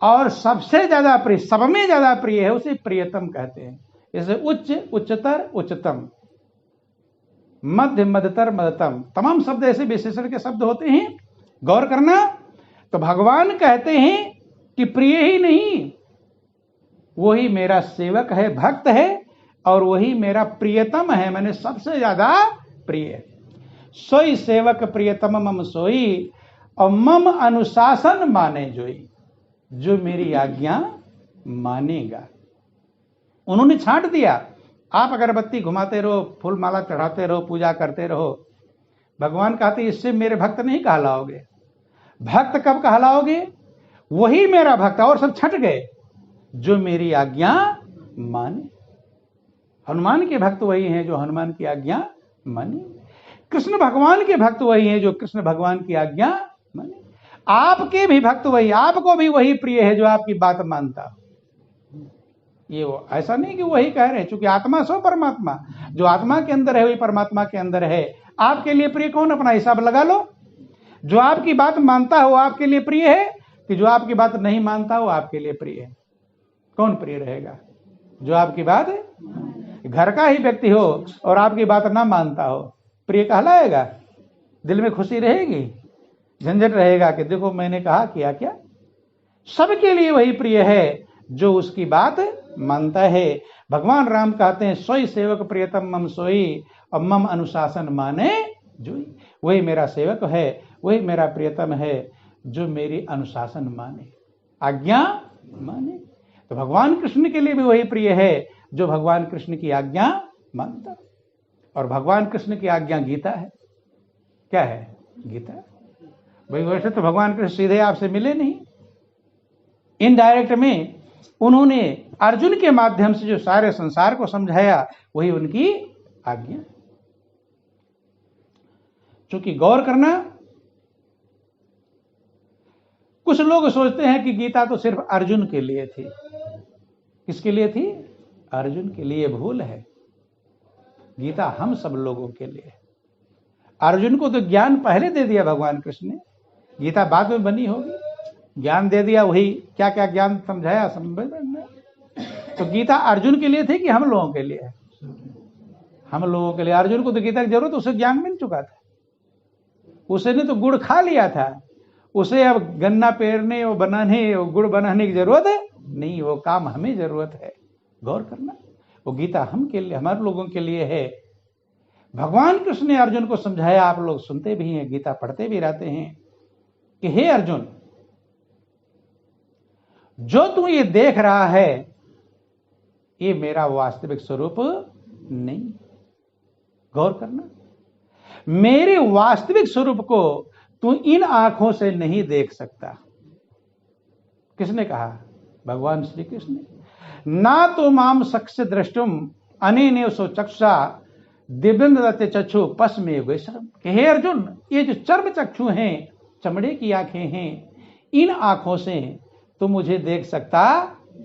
[SPEAKER 1] और सबसे ज्यादा प्रिय, सब में ज्यादा प्रिय है उसे प्रियतम कहते हैं। जैसे उच्च, उच्चतर, उच्चतम, मध्य, मध्यतर, मध्यतम, तमाम शब्द ऐसे विशेषण के शब्द होते हैं। गौर करना। तो भगवान कहते हैं कि प्रिय ही नहीं, वही मेरा सेवक है, भक्त है, और वही मेरा प्रियतम है, मैंने सबसे ज्यादा प्रिय। सोई सेवक प्रियतम मम सोई, और मम अनुशासन माने जोई, जो मेरी आज्ञा मानेगा। उन्होंने छांट दिया। आप अगरबत्ती घुमाते रहो, फूल माला चढ़ाते रहो, पूजा करते रहो, भगवान कहते इससे मेरे भक्त नहीं कहलाओगे। भक्त कब कहलाओगे? वही मेरा भक्त, और सब छट गए, जो मेरी आज्ञा माने। हनुमान के भक्त वही हैं जो हनुमान की आज्ञा माने। कृष्ण भगवान के भक्त वही हैं जो कृष्ण भगवान की आज्ञा माने। आपके भी भक्त वही, आपको भी वही प्रिय है जो आपकी बात मानता। ये वो ऐसा नहीं कि वही कह रहे हैं, क्योंकि आत्मा सो परमात्मा, जो आत्मा के अंदर है वही परमात्मा के अंदर है। आपके लिए प्रिय कौन? अपना हिसाब लगा लो। जो आपकी बात मानता हो आपके लिए प्रिय है, कि जो आपकी बात नहीं मानता हो आपके लिए प्रिय है? कौन प्रिय रहेगा? जो आपकी बात, घर का ही व्यक्ति हो और आपकी बात ना मानता हो, प्रिय कहलाएगा? दिल में खुशी रहेगी? झंझट रहेगा कि देखो मैंने कहा किया क्या? सबके लिए वही प्रिय है जो उसकी बात मानता है। भगवान राम कहते हैं सोई सेवक प्रियतम मम सोई, और मम अनुशासन माने जोई। वही मेरा सेवक है, वही मेरा प्रियतम है जो मेरी अनुशासन माने, आज्ञा माने। तो भगवान कृष्ण के लिए भी वही प्रिय है जो भगवान कृष्ण की आज्ञा मानता। और भगवान कृष्ण की आज्ञा गीता है। क्या है? गीता। भाई वैसे तो भगवान कृष्ण सीधे आपसे मिले नहीं, इनडायरेक्ट में उन्होंने अर्जुन के माध्यम से जो सारे संसार को समझाया वही उनकी आज्ञा। क्योंकि गौर करना, कुछ लोग सोचते हैं कि गीता तो सिर्फ अर्जुन के लिए थी। किसके लिए थी? अर्जुन के लिए। भूल है। गीता हम सब लोगों के लिए। अर्जुन को तो ज्ञान पहले दे दिया भगवान कृष्ण ने, गीता बाद में बनी होगी। ज्ञान दे दिया, वही क्या क्या ज्ञान समझाया समझ। तो गीता अर्जुन के लिए थी कि हम लोगों के लिए है? हम लोगों के लिए। अर्जुन को तो गीता की जरूरत, उसे ज्ञान मिल चुका था। उसने तो गुड़ खा लिया था, उसे अब गन्ना पेरने और बनाने और गुड़ बनाने की जरूरत है नहीं। वो काम हमें जरूरत है। गौर करना, वो गीता हम के लिए, हमारे लोगों के लिए है। भगवान कृष्ण ने अर्जुन को समझाया। आप लोग सुनते भी हैं, गीता पढ़ते भी रहते हैं कि हे अर्जुन, जो तू ये देख रहा है ये मेरा वास्तविक स्वरूप नहीं। गौर करना, मेरे वास्तविक स्वरूप को तू इन आंखों से नहीं देख सकता। किसने कहा? भगवान श्री कृष्ण ने। ना तो माम सक्ष दृष्टुम अनेनेव सो चक्षुषा दिव्यम दत्ते चक्षु पस्मे वैश्रम। हे अर्जुन, ये जो चर्म चक्षु हैं, चमड़े की आंखें हैं, इन आंखों से तू मुझे देख सकता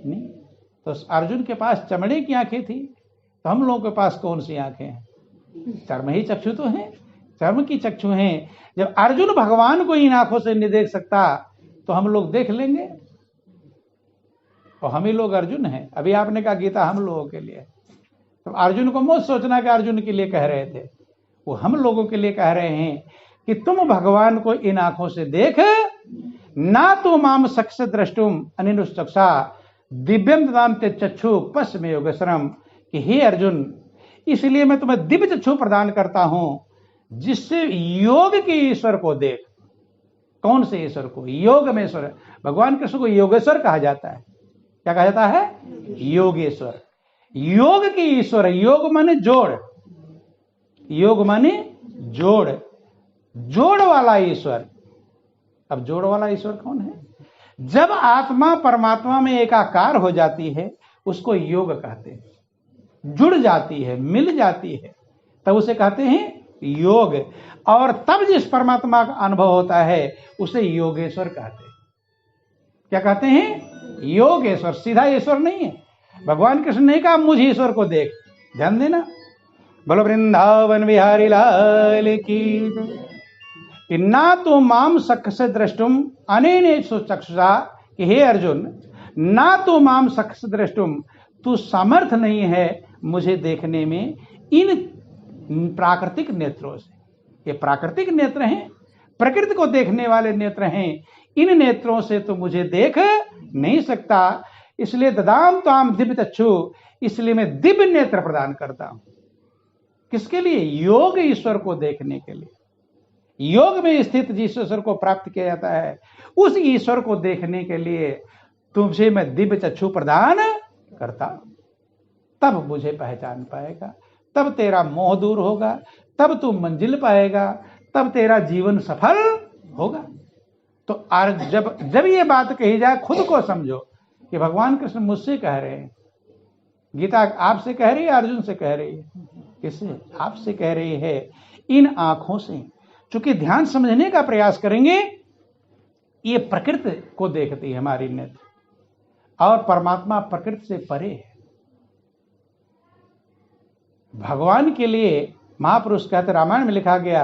[SPEAKER 1] नहीं। तो अर्जुन के पास चमड़े की आंखें थी, तो हम लोगों के पास कौन सी आंखें हैं? चर्म ही चक्षु तो हैं, चर्म की चक्षु हैं। जब अर्जुन भगवान को इन आंखों से नहीं देख सकता तो हम लोग देख लेंगे। और हम ही लोग अर्जुन हैं। अभी आपने कहा गीता हम लोगों के लिए, तो अर्जुन को मत सोचना कि अर्जुन के लिए कह रहे थे, वो हम लोगों के लिए कह रहे हैं कि तुम भगवान को इन आंखों से देख। ना तो माम सक्ष दृष्टुम अनिनुष्चक्षा दिव्यम ददाम ते चक्षु पस्मे योगेश्वरम। कि हे अर्जुन, इसलिए मैं तुम्हें दिव्य चक्षु प्रदान करता हूं जिससे योग के ईश्वर को देख। कौन से ईश्वर को? योग में ईश्वर। भगवान कृष्ण को योगेश्वर कहा जाता है। क्या कहा जाता है? योगेश्वर। योग के ईश्वर। योग माने जोड़, योग माने जोड़, जोड़ वाला ईश्वर। अब जोड़ वाला ईश्वर कौन है? जब आत्मा परमात्मा में एकाकार हो जाती है उसको योग कहते हैं। जुड़ जाती है, मिल जाती है, तब उसे कहते हैं योग। और तब जिस परमात्मा का अनुभव होता है उसे योगेश्वर कहते हैं। क्या कहते हैं? योगेश्वर। सीधा ईश्वर नहीं है। भगवान कृष्ण ने कहा मुझ ईश्वर को देख। ध्यान देना। बोलो वृंदावन बिहारी लाल की। कि ना तो माम सक्ष दृष्टुम अनेनेषु चक्षुषा। कि हे अर्जुन, ना तो माम सक्ष दृष्टुम, तू समर्थ नहीं है मुझे देखने में इन प्राकृतिक नेत्रों से। ये प्राकृतिक नेत्र हैं, प्रकृति को देखने वाले नेत्र हैं। इन नेत्रों से तो मुझे देख नहीं सकता। इसलिए ददाम ताम दिव्य चक्षु, इसलिए मैं दिव्य नेत्र प्रदान करता हूं। किसके लिए? योग ईश्वर को देखने के लिए। योग में स्थित जिस ईश्वर को प्राप्त किया जाता है उस ईश्वर को देखने के लिए तुमसे मैं दिव्य चक्षु प्रदान करता हूं। तब मुझे पहचान पाएगा, तब तेरा मोह दूर होगा, तब तू मंजिल पाएगा, तब तेरा जीवन सफल होगा। तो जब ये बात कही जाए खुद को समझो कि भगवान कृष्ण मुझसे कह रहे हैं। गीता आपसे कह रही है, अर्जुन से कह रही है। किससे? आपसे कह रही है। इन आंखों से चूंकि ध्यान समझने का प्रयास करेंगे, ये प्रकृति को देखती है हमारी नेत्र, और परमात्मा प्रकृति से परे है। भगवान के लिए महापुरुष कहते, रामायण में लिखा गया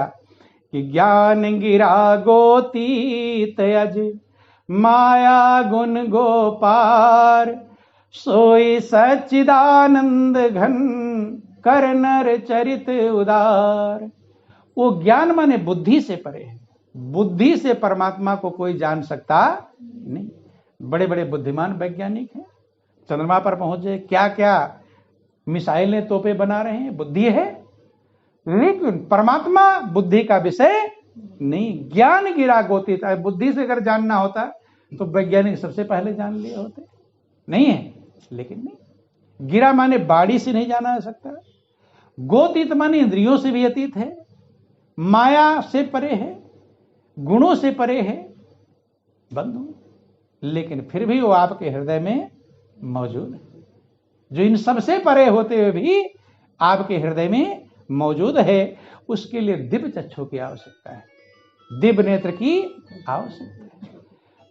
[SPEAKER 1] कि ज्ञान गिरा गोती तज माया गुण गोपार, सोई सच्चिदानंद घन कर नर चरित उदार। वो ज्ञान माने बुद्धि से परे है। बुद्धि से परमात्मा को कोई जान सकता नहीं। बड़े बड़े बुद्धिमान वैज्ञानिक हैं, चंद्रमा पर पहुंचे, क्या क्या मिसाइलें तोपे बना रहे हैं, बुद्धि है। लेकिन परमात्मा बुद्धि का विषय नहीं। ज्ञान गिरा गोती। बुद्धि से अगर जानना होता तो वैज्ञानिक सबसे पहले जान लिए होते। नहीं है, लेकिन नहीं। गिरा माने बाड़ी से नहीं जाना जा सकता, गोतीत माने इंद्रियों से भी अतीत है, माया से परे है, गुणों से परे है बंधु, लेकिन फिर भी वो आपके हृदय में मौजूद है। जो इन सबसे परे होते हुए भी आपके हृदय में मौजूद है, उसके लिए दिव्य चक्षु की आवश्यकता है, दिव्य नेत्र की आवश्यकता है।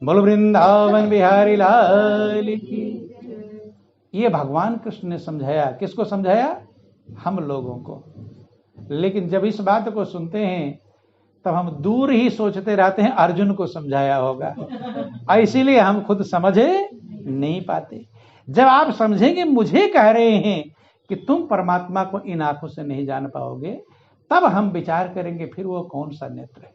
[SPEAKER 1] बोलो वृंदावन बिहारी लाल की। ये भगवान कृष्ण ने समझाया, किसको समझाया? हम लोगों को। लेकिन जब इस बात को सुनते हैं तब हम दूर ही सोचते रहते हैं अर्जुन को समझाया होगा, इसीलिए हम खुद समझे नहीं पाते। जब आप समझेंगे मुझे कह रहे हैं कि तुम परमात्मा को इन आंखों से नहीं जान पाओगे, तब हम विचार करेंगे फिर वो कौन सा नेत्र है,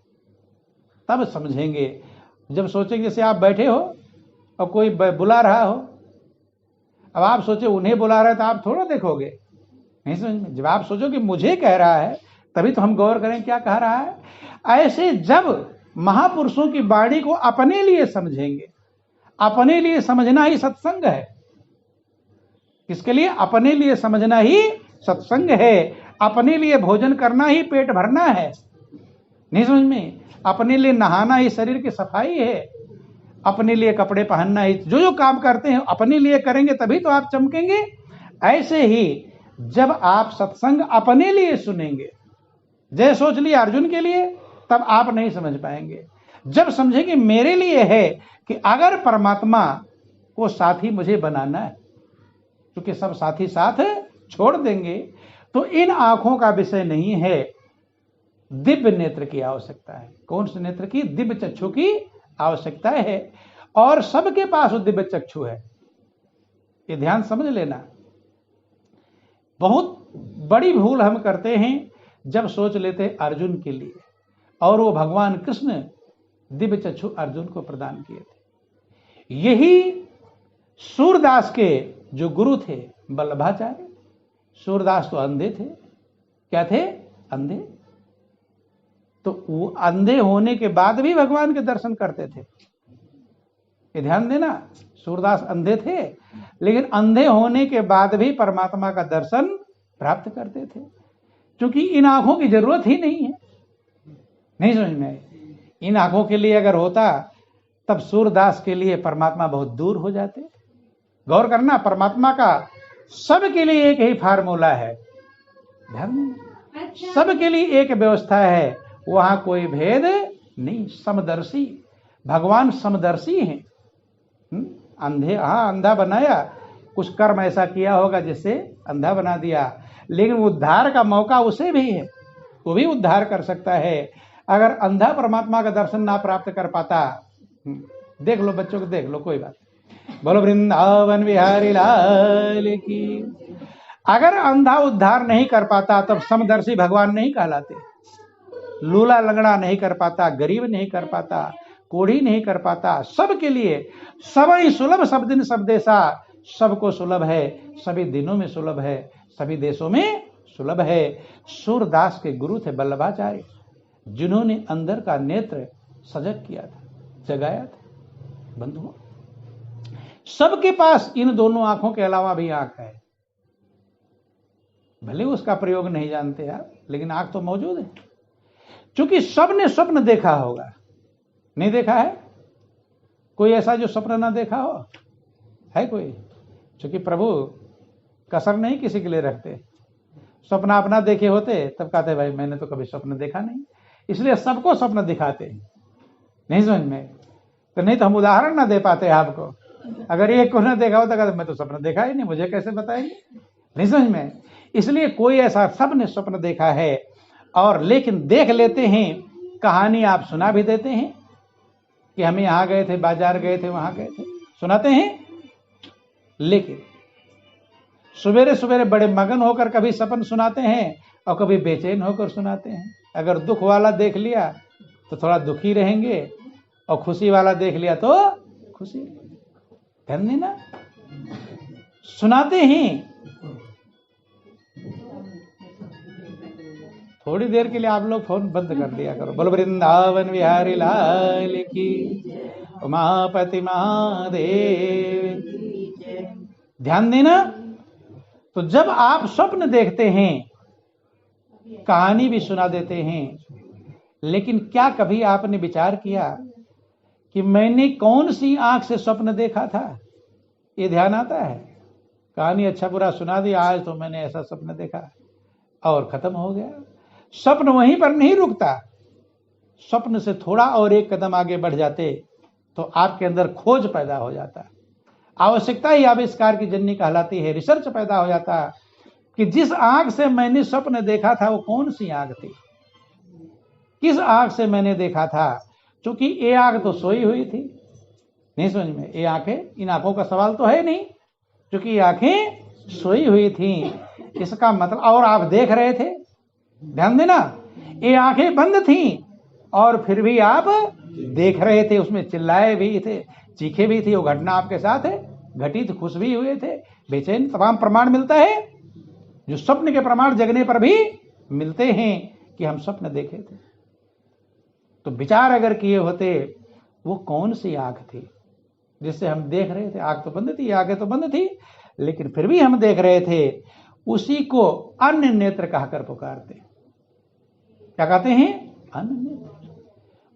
[SPEAKER 1] तब समझेंगे। जब सोचेंगे जैसे आप बैठे हो और कोई बुला रहा हो, अब आप सोचे उन्हें बुला रहा है तो आप थोड़ा देखोगे, नहीं समझ में। जब आप सोचो कि मुझे कह रहा है तभी तो हम गौर करें क्या कह रहा है। ऐसे जब महापुरुषों की वाणी को अपने लिए समझेंगे, अपने लिए समझना ही सत्संग है। किसके लिए? अपने लिए समझना ही सत्संग है। अपने लिए भोजन करना ही पेट भरना है, नहीं समझ में। अपने लिए नहाना ही शरीर की सफाई है, अपने लिए कपड़े पहनना ही, जो जो काम करते हैं अपने लिए करेंगे तभी तो आप चमकेंगे। ऐसे ही जब आप सत्संग अपने लिए सुनेंगे, जय सोच लिया अर्जुन के लिए, तब आप नहीं समझ पाएंगे। जब समझेंगे मेरे लिए है कि अगर परमात्मा को साथी मुझे बनाना है, क्योंकि सब साथी साथ छोड़ देंगे, तो इन आंखों का विषय नहीं है, दिव्य नेत्र की आवश्यकता है। कौन से नेत्र की? दिव्य चक्षु की आवश्यकता है। और सबके पास वो दिव्य चक्षु है, ये ध्यान समझ लेना। बहुत बड़ी भूल हम करते हैं जब सोच लेते अर्जुन के लिए, और वो भगवान कृष्ण दिव्य चक्षु अर्जुन को प्रदान किए थे। यही सूरदास के जो गुरु थे वल्लभाचार्य, सूरदास तो अंधे थे। क्या थे? अंधे। तो वो अंधे होने के बाद भी भगवान के दर्शन करते थे, ये ध्यान देना। सूरदास अंधे थे, लेकिन अंधे होने के बाद भी परमात्मा का दर्शन प्राप्त करते थे, क्योंकि इन आंखों की जरूरत ही नहीं है। नहीं समझ में? इन आंखों के लिए अगर होता तब सूरदास के लिए परमात्मा बहुत दूर हो जाते। गौर करना, परमात्मा का सबके लिए एक ही फार्मूला है, ध्यान देना। सबके लिए एक व्यवस्था है, वहां कोई भेद नहीं। समदर्शी, भगवान समदर्शी हैं। अंधे, हाँ अंधा बनाया, कुछ कर्म ऐसा किया होगा जिससे अंधा बना दिया, लेकिन उद्धार का मौका उसे भी है, वो भी उद्धार कर सकता है। अगर अंधा परमात्मा का दर्शन ना प्राप्त कर पाता, देख लो बच्चों को, देख लो, कोई बात। बोलो वृंदावन बिहारी लाल की। अगर अंधा उद्धार नहीं कर पाता तब समदर्शी भगवान नहीं कहलाते। लूला लंगड़ा नहीं कर पाता, गरीब नहीं कर पाता, कोढ़ी नहीं कर पाता, सबके लिए सब ही सुलभ, सब दिन सब देशा, सबको सुलभ है, सभी दिनों में सुलभ है, सभी देशों में सुलभ है। सूरदास के गुरु थे वल्लभाचार्य, जिन्होंने अंदर का नेत्र सजग किया था, जगाया था। बंधुओं, सबके पास इन दोनों आंखों के अलावा भी आंख है, भले उसका प्रयोग नहीं जानते आप, लेकिन आंख तो मौजूद है। क्योंकि सबने स्वप्न देखा होगा, नहीं देखा है? कोई ऐसा जो स्वप्न ना देखा हो है कोई? क्योंकि प्रभु कसर नहीं किसी के लिए रखते। स्वप्न अपना देखे होते तब कहते भाई मैंने तो कभी स्वप्न देखा नहीं, इसलिए सबको स्वप्न दिखाते हैं। नहीं समझ में? तो नहीं तो हम उदाहरण ना दे पाते आपको। अगर एक को ना देखा होता कहते मैं तो स्वप्न देखा ही नहीं, मुझे कैसे बताएंगे? नहीं समझ में? इसलिए कोई ऐसा, सबने स्वप्न देखा है, और लेकिन देख लेते हैं, कहानी आप सुना भी देते हैं कि हम यहाँ गए थे, बाजार गए थे, वहां गए थे, सुनाते हैं। लेकिन सवेरे सवेरे बड़े मगन होकर कभी सपन सुनाते हैं और कभी बेचैन होकर सुनाते हैं। अगर दुख वाला देख लिया तो थोड़ा दुखी रहेंगे, और खुशी वाला देख लिया तो खुशी। ध्यान देना, सुनाते हैं। थोड़ी देर के लिए आप लोग फोन बंद कर दिया करो। बोलो वृंदावन बिहारी लाल की, उमापति महादेव। ध्यान देना। तो जब आप स्वप्न देखते हैं, कहानी भी सुना देते हैं, लेकिन क्या कभी आपने विचार किया कि मैंने कौन सी आंख से स्वप्न देखा था? ये ध्यान आता है? कहानी अच्छा बुरा सुना दी, आज तो मैंने ऐसा स्वप्न देखा, और खत्म हो गया। स्वप्न वहीं पर नहीं रुकता। स्वप्न से थोड़ा और एक कदम आगे बढ़ जाते तो आपके अंदर खोज पैदा हो जाता, आवश्यकता ही आविष्कार की जननी कहलाती है। रिसर्च पैदा हो जाता कि जिस आंख से मैंने स्वप्न देखा था वो कौन सी आंख थी, किस आंख से मैंने देखा था। क्योंकि ये आंख तो सोई हुई थी, नहीं समझ में? ये आंखें, इन आंखों का सवाल तो है नहीं, क्योंकि ये आंखें सोई हुई थी। इसका मतलब, और आप देख रहे थे, ध्यान देना, ये आंखें बंद थी और फिर भी आप देख रहे थे, उसमें चिल्लाए भी थे, चीखे भी थी, वो घटना आपके साथ है घटित, खुश भी हुए थे, बेचैन। तमाम प्रमाण मिलता है, जो स्वप्न के प्रमाण जगने पर भी मिलते हैं कि हम स्वप्न देखे थे। तो विचार अगर किए होते वो कौन सी आंख थी जिससे हम देख रहे थे? आंख तो बंद थी, आंखें तो बंद थी, लेकिन फिर भी हम देख रहे थे। उसी को अन्य नेत्र कहकर पुकारते। क्या कहते हैं? अन्य नेत्र।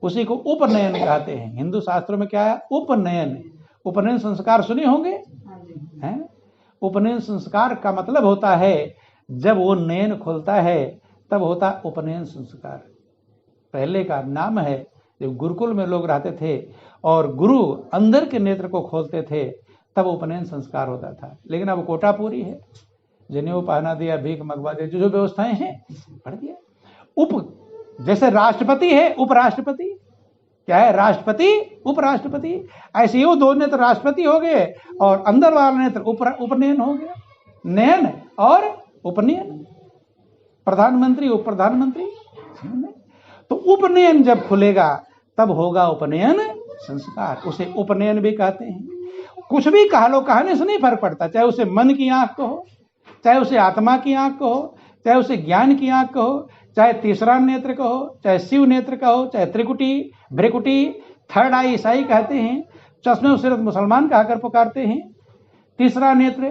[SPEAKER 1] उसी को उपनयन कहते हैं। हिंदू शास्त्रों में क्या है? उपनयन। उपनयन संस्कार सुने होंगे, हैं? उपनयन संस्कार का मतलब होता है जब वो नयन खुलता है तब होता उपनयन संस्कार। पहले का नाम है, जब गुरुकुल में लोग रहते थे और गुरु अंदर के नेत्र को खोलते थे तब उपनयन संस्कार होता था। लेकिन अब कोटा पूरी है, जनेऊ पहना दिया, भीख मंगवा दिया, जो व्यवस्थाएं हैं पढ़ दिया। जैसे राष्ट्रपति है, उपराष्ट्रपति। क्या है? राष्ट्रपति, उपराष्ट्रपति। ऐसे ही वो दो नेत्र राष्ट्रपति हो गए और अंदर वाला नेत्र उपनयन हो गया। नयन और उपनयन, प्रधानमंत्री, उप प्रधानमंत्री। तो उपनयन जब खुलेगा तब होगा उपनयन संस्कार। उसे उपनयन भी कहते हैं। कुछ भी कह लो, कहने से नहीं फर्क पड़ता, चाहे उसे मन की आंख को हो, चाहे उसे आत्मा की आंख को हो, चाहे उसे ज्ञान की आंख को हो, चाहे तीसरा नेत्र का हो, चाहे शिव नेत्र का हो, चाहे त्रिकुटी, भ्रिकुटी, थर्ड आई ईसाई कहते हैं, चश्मे सिर्फ मुसलमान कहकर पुकारते हैं, तीसरा नेत्र,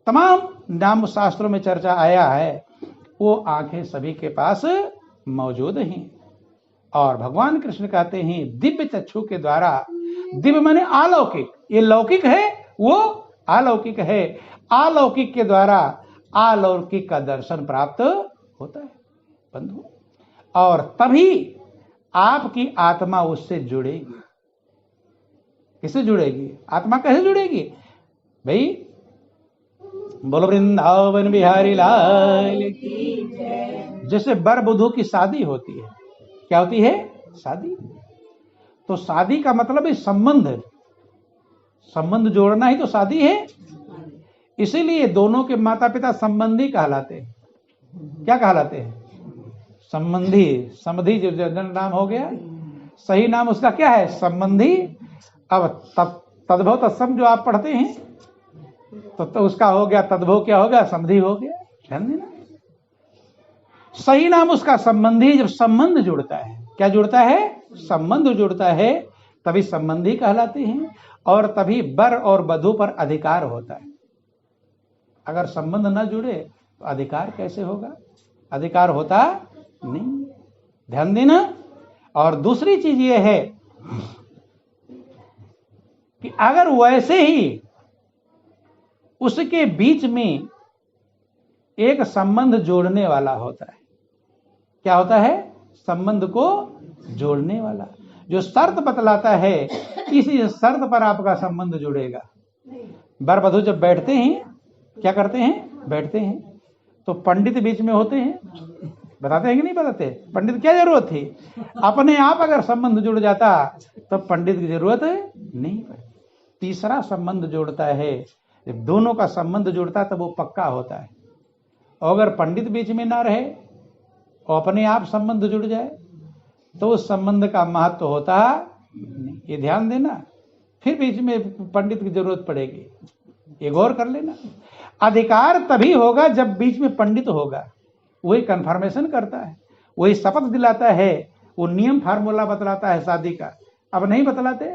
[SPEAKER 1] तमाम नाम शास्त्रों में चर्चा आया है। वो आंखें सभी के पास मौजूद हैं। और भगवान कृष्ण कहते हैं दिव्य चक्षु के द्वारा, दिव्य माने अलौकिक, ये लौकिक है, वो अलौकिक है, अलौकिक के द्वारा अलौकिक का दर्शन प्राप्त होता है बंधु। और तभी आपकी आत्मा उससे जुड़ेगी। किससे जुड़ेगी? आत्मा कैसे जुड़ेगी भाई? बोलो वृंदावन बिहारी लाल की। जैसे वर वधू की शादी होती है, क्या होती है? शादी। तो शादी का मतलब है संबंध, संबंध जोड़ना ही तो शादी है। इसीलिए दोनों के माता पिता संबंधी कहलाते हैं। क्या कहलाते हैं? संबंधी। समधी जो जनरल नाम हो गया, सही नाम उसका क्या है? संबंधी। अब तद्भव तत्सम जो आप पढ़ते हैं तो उसका हो गया तद्भव, क्या हो गया? समधी हो गया। ध्यान देना, सही नाम उसका संबंधी। जब संबंध जुड़ता है, क्या जुड़ता है? संबंध जुड़ता है, तभी संबंधी कहलाते हैं। और तभी वर और वधू पर अधिकार होता है। अगर संबंध न जुड़े तो अधिकार कैसे होगा? अधिकार होता नहीं। ध्यान देना। और दूसरी चीज यह है कि अगर वैसे ही उसके बीच में एक संबंध जोड़ने वाला होता है, क्या होता है? संबंध को जोड़ने वाला, जो शर्त बतलाता है, इसी शर्त पर आपका संबंध जुड़ेगा। वर वधू जब बैठते हैं, क्या करते हैं? बैठते हैं। तो पंडित बीच में होते हैं, बताते हैं कि नहीं बताते? पंडित क्या जरूरत थी? अपने आप अगर संबंध जुड़ जाता तो पंडित की जरूरत नहीं पड़ती। तीसरा संबंध जोड़ता है। जब दोनों का संबंध जुड़ता है तब वो पक्का होता है। और अगर पंडित बीच में ना रहे और अपने आप संबंध जुड़ जाए तो उस संबंध का महत्व होता नहीं। ये ध्यान देना। फिर बीच में पंडित की जरूरत पड़ेगी, ये गौर कर लेना। अधिकार तभी होगा जब बीच में पंडित होगा। वही कंफर्मेशन करता है, वही शपथ दिलाता है, वो नियम फार्मूला बतलाता है शादी का। अब नहीं बतलाते,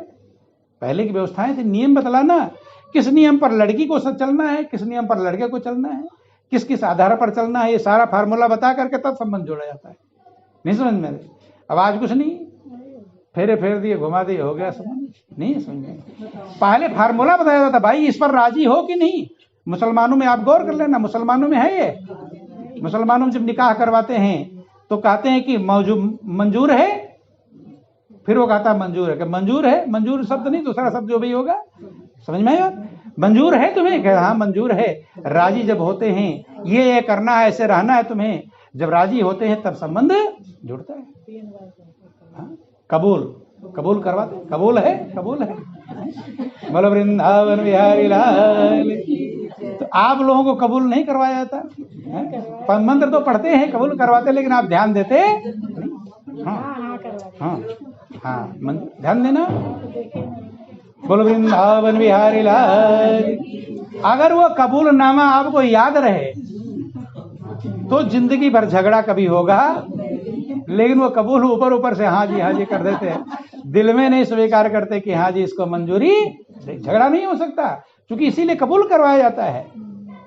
[SPEAKER 1] पहले की व्यवस्थाएं थी नियम बतलाना किस नियम पर लड़की को चलना है, किस नियम पर लड़के को चलना है, किस किस आधार पर चलना है, ये सारा फार्मूला बता करके तब संबंध जोड़ा जाता है। नहीं समझ में? अब आज कुछ नहीं, फेरे फेर दिए, घुमा दिए, हो गया संबंध। नहीं समझ में? पहले फार्मूला बताया जाता, भाई इस पर राजी हो कि नहीं। मुसलमानों में आप गौर कर लेना, मुसलमानों में है ये। मुसलमानों में जब निकाह करवाते हैं तो कहते हैं कि मंजूर है, फिर वो कहता है मंजूर है, कि मंजूर है, मंजूर शब्द नहीं, दूसरा शब्द जो भी होगा, समझ में आया? मंजूर है तुम्हें, कह हाँ मंजूर है। राजी जब होते हैं, ये करना है, ऐसे रहना है तुम्हें, जब राजी होते हैं तब संबंध जुड़ता है। हाँ? कबूल करवाते, कबूल है, कबूल है। बोलो वृंदावन बिहारी लाल। तो आप लोगों को कबूल नहीं करवाया जाता, मंत्र तो पढ़ते हैं, कबूल करवाते, लेकिन आप ध्यान देते नहीं। हाँ, ध्यान देना। बोलो वृंदावन बिहारी लाल। अगर वो कबूलनामा आपको याद रहे तो जिंदगी भर झगड़ा कभी होगा, लेकिन वो कबूल ऊपर से हाँ जी कर देते हैं, दिल में नहीं स्वीकार करते कि हाँ जी इसको मंजूरी, झगड़ा नहीं हो सकता, क्योंकि इसीलिए कबूल करवाया जाता है।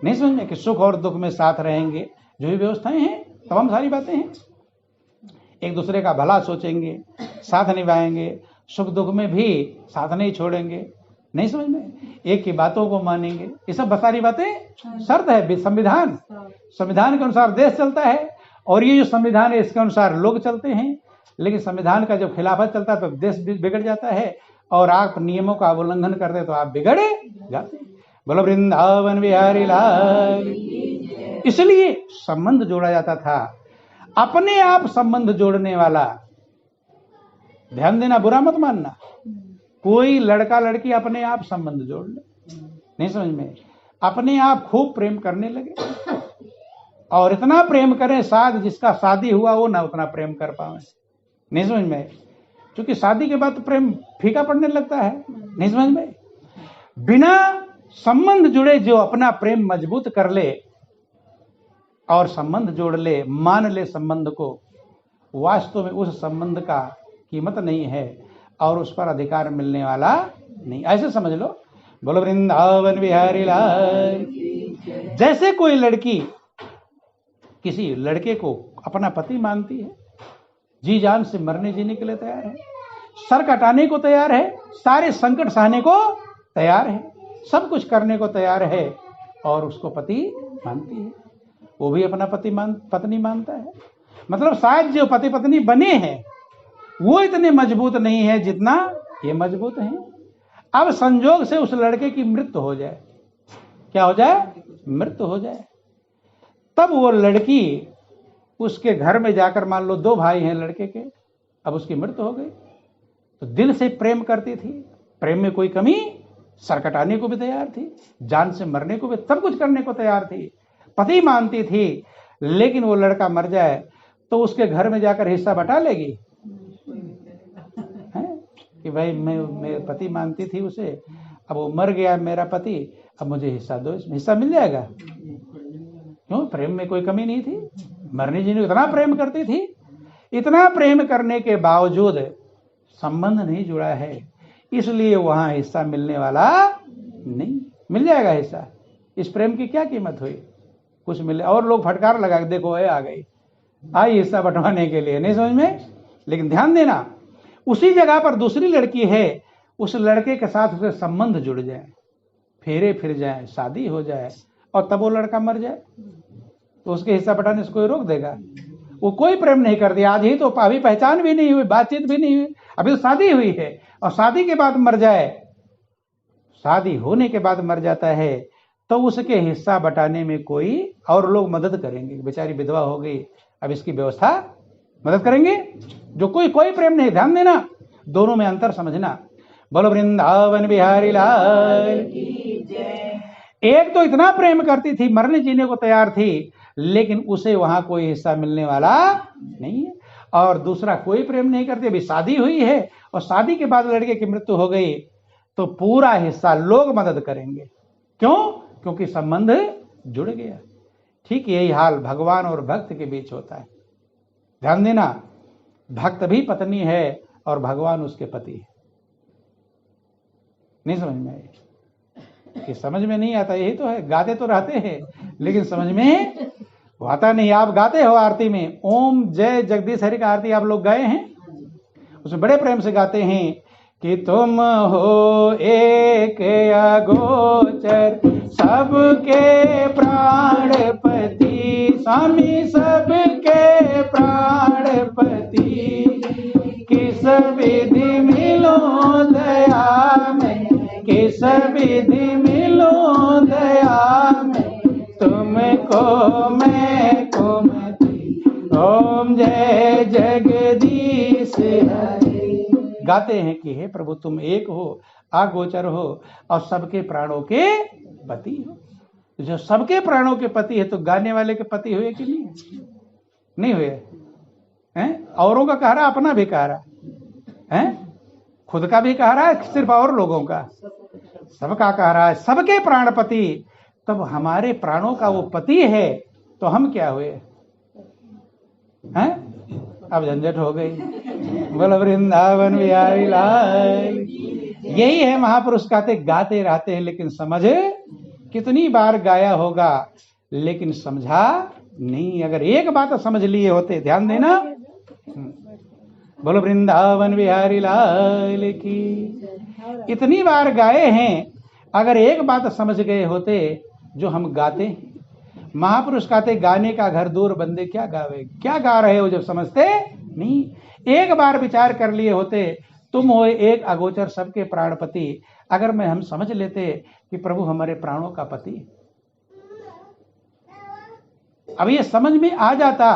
[SPEAKER 1] नहीं समझ में? कि सुख और दुख में साथ रहेंगे, जो भी व्यवस्थाएं हैं, तमाम सारी बातें हैं, एक दूसरे का भला सोचेंगे, साथ निभाएंगे, सुख दुख में भी साथ नहीं छोड़ेंगे। नहीं समझ में? एक की बातों को मानेंगे, ये सब सारी बातें शर्त है। संविधान के अनुसार देश चलता है, और ये जो संविधान है इसके अनुसार लोग चलते हैं। लेकिन संविधान का जब खिलाफत चलता है तो देश बिगड़ जाता है, और आप नियमों का उल्लंघन करते तो आप बिगड़े जाते। बोलो वृंदावन बिहारी लाल। इसलिए संबंध जोड़ा जाता था, अपने आप संबंध जोड़ने वाला। ध्यान देना, बुरा मत मानना, कोई लड़का लड़की अपने आप संबंध जोड़ ले। नहीं समझ में? अपने आप खूब प्रेम करने लगे, और इतना प्रेम करें शायद जिसका शादी हुआ वो ना उतना प्रेम कर पाए। नहीं समझ में? क्योंकि शादी के बाद तो प्रेम फीका पड़ने लगता है। नहीं समझ में? बिना संबंध जुड़े जो अपना प्रेम मजबूत कर ले और संबंध जोड़ ले, मान ले संबंध को, वास्तव में उस संबंध का कीमत नहीं है और उस पर अधिकार मिलने वाला नहीं, ऐसे समझ लो। बोलो वृंदावन बिहारी लाल। जैसे कोई लड़की किसी लड़के को अपना पति मानती है, जी जान से मरने जीने के लिए तैयार है, सर कटाने को तैयार है, सारे संकट सहने को तैयार है, सब कुछ करने को तैयार है, और उसको पति मानती है, वो भी अपना पत्नी मानता है। मतलब शायद जो पति पत्नी बने हैं वो इतने मजबूत नहीं है जितना ये मजबूत हैं। अब संजोग से उस लड़के की मृत्यु हो जाए, क्या हो जाए? मृत्यु हो जाए, तब वो लड़की उसके घर में जाकर, मान लो 2 भाई हैं लड़के के, अब उसकी मृत्यु हो गई, तो दिल से प्रेम करती थी, प्रेम में कोई कमी, सर कटाने को भी तैयार थी, जान से मरने को भी, सब कुछ करने को तैयार थी, पति मानती थी। लेकिन वो लड़का मर जाए तो उसके घर में जाकर हिस्सा बटा लेगी कि भाई मैं पति मानती थी उसे, अब वो मर गया मेरा पति, अब मुझे हिस्सा दो, इसमें हिस्सा मिल जाएगा। क्यों? प्रेम में कोई कमी नहीं थी, मरने जीने इतना प्रेम करती थी। इतना प्रेम करने के बावजूद संबंध नहीं जुड़ा है, इसलिए वहां हिस्सा मिलने वाला नहीं। मिल जाएगा हिस्सा, इस प्रेम की क्या कीमत हुई? कुछ मिले, और लोग फटकार लगा के देखो आ गई, आई हिस्सा बंटवाने के लिए। नहीं समझ में? लेकिन ध्यान देना, उसी जगह पर दूसरी लड़की है, उस लड़के के साथ उसके संबंध जुड़ जाए, फेरे फिर जाए, शादी हो जाए, और तब वो लड़का मर जाए, तो उसके हिस्सा बटाने से कोई रोक देगा? वो कोई प्रेम नहीं करती। आज ही तो अभी पहचान भी नहीं हुई, बातचीत भी नहीं हुई, अभी तो शादी हुई है, और शादी के बाद मर जाए, शादी होने के बाद मर जाता है, तो उसके हिस्सा बटाने में कोई और लोग मदद करेंगे। बेचारी विधवा हो गई, अब इसकी व्यवस्था मदद करेंगे, जो कोई प्रेम नहीं। ध्यान देना, दोनों में अंतर समझना। बोलो वृंदावन बिहारी लाल। एक तो इतना प्रेम करती थी, मरने जीने को तैयार थी, लेकिन उसे वहां कोई हिस्सा मिलने वाला नहीं है। और दूसरा कोई प्रेम नहीं करती, अभी शादी हुई है, और शादी के बाद लड़के की मृत्यु हो गई, तो पूरा हिस्सा लोग मदद करेंगे। क्यों? क्योंकि संबंध जुड़ गया। ठीक यही हाल भगवान और भक्त के बीच होता है। ध्यान देना, भक्त भी पत्नी है और भगवान उसके पति है। नहीं समझ में आई? कि समझ में नहीं आता। यही तो है, गाते तो रहते हैं लेकिन समझ में वो आता नहीं। आप गाते हो आरती में, ओम जय जगदीश हरि का आरती आप लोग गए हैं, उसमें बड़े प्रेम से गाते हैं कि तुम हो एक अगोचर सबके प्राणपति, स्वामी सबके प्राणपति, किस विधि मिलो दया में, किस विधि मिलो दया में, तुमको मैं कुमति, ओम जय जगदीश हरि। गाते हैं कि हे प्रभु तुम एक हो, अगोचर हो और सबके प्राणों के पति हो। जो सबके प्राणों के पति है तो गाने वाले के पति हुए कि नहीं? नहीं हुए हैं? औरों का कह रहा, अपना भी कह रहा है, खुद का भी कह रहा है, सिर्फ और लोगों का, सबका कह रहा है, सबके प्राणपति। तब हमारे प्राणों का वो पति है तो हम क्या हुए हैं? अब झंझट हो गई। बोलो वृंदावन बिहारी लाल। यही है महापुरुष कहते, गाते रहते हैं लेकिन समझ, कितनी बार गाया होगा लेकिन समझा नहीं। अगर एक बात समझ लिए होते, ध्यान देना, बोलो वृंदावन बिहारी लाल की। इतनी बार गाए हैं, अगर एक बात समझ गए होते जो हम गाते हैं। महापुरुष कहते गाने का घर दूर बंदे क्या गावे, क्या गा रहे हो जब समझते नहीं। एक बार विचार कर लिए होते, तुम हो एक अगोचर सबके प्राणपति। अगर मैं हम समझ लेते कि प्रभु हमारे प्राणों का पति, अब ये समझ में आ जाता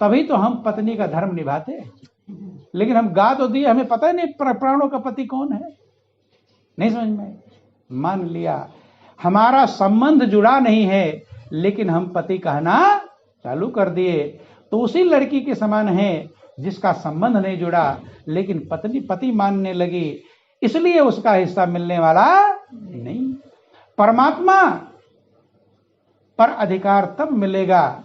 [SPEAKER 1] तभी तो हम पत्नी का धर्म निभाते। लेकिन हम गा तो दिए, हमें पता ही नहीं प्राणों का पति कौन है, नहीं समझ में। मान लिया हमारा संबंध जुड़ा नहीं है लेकिन हम पति कहना चालू कर दिए, तो उसी लड़की के समान है जिसका संबंध नहीं जुड़ा लेकिन पत्नी पति मानने लगी, इसलिए उसका हिस्सा मिलने वाला नहीं। परमात्मा पर अधिकार तब मिलेगा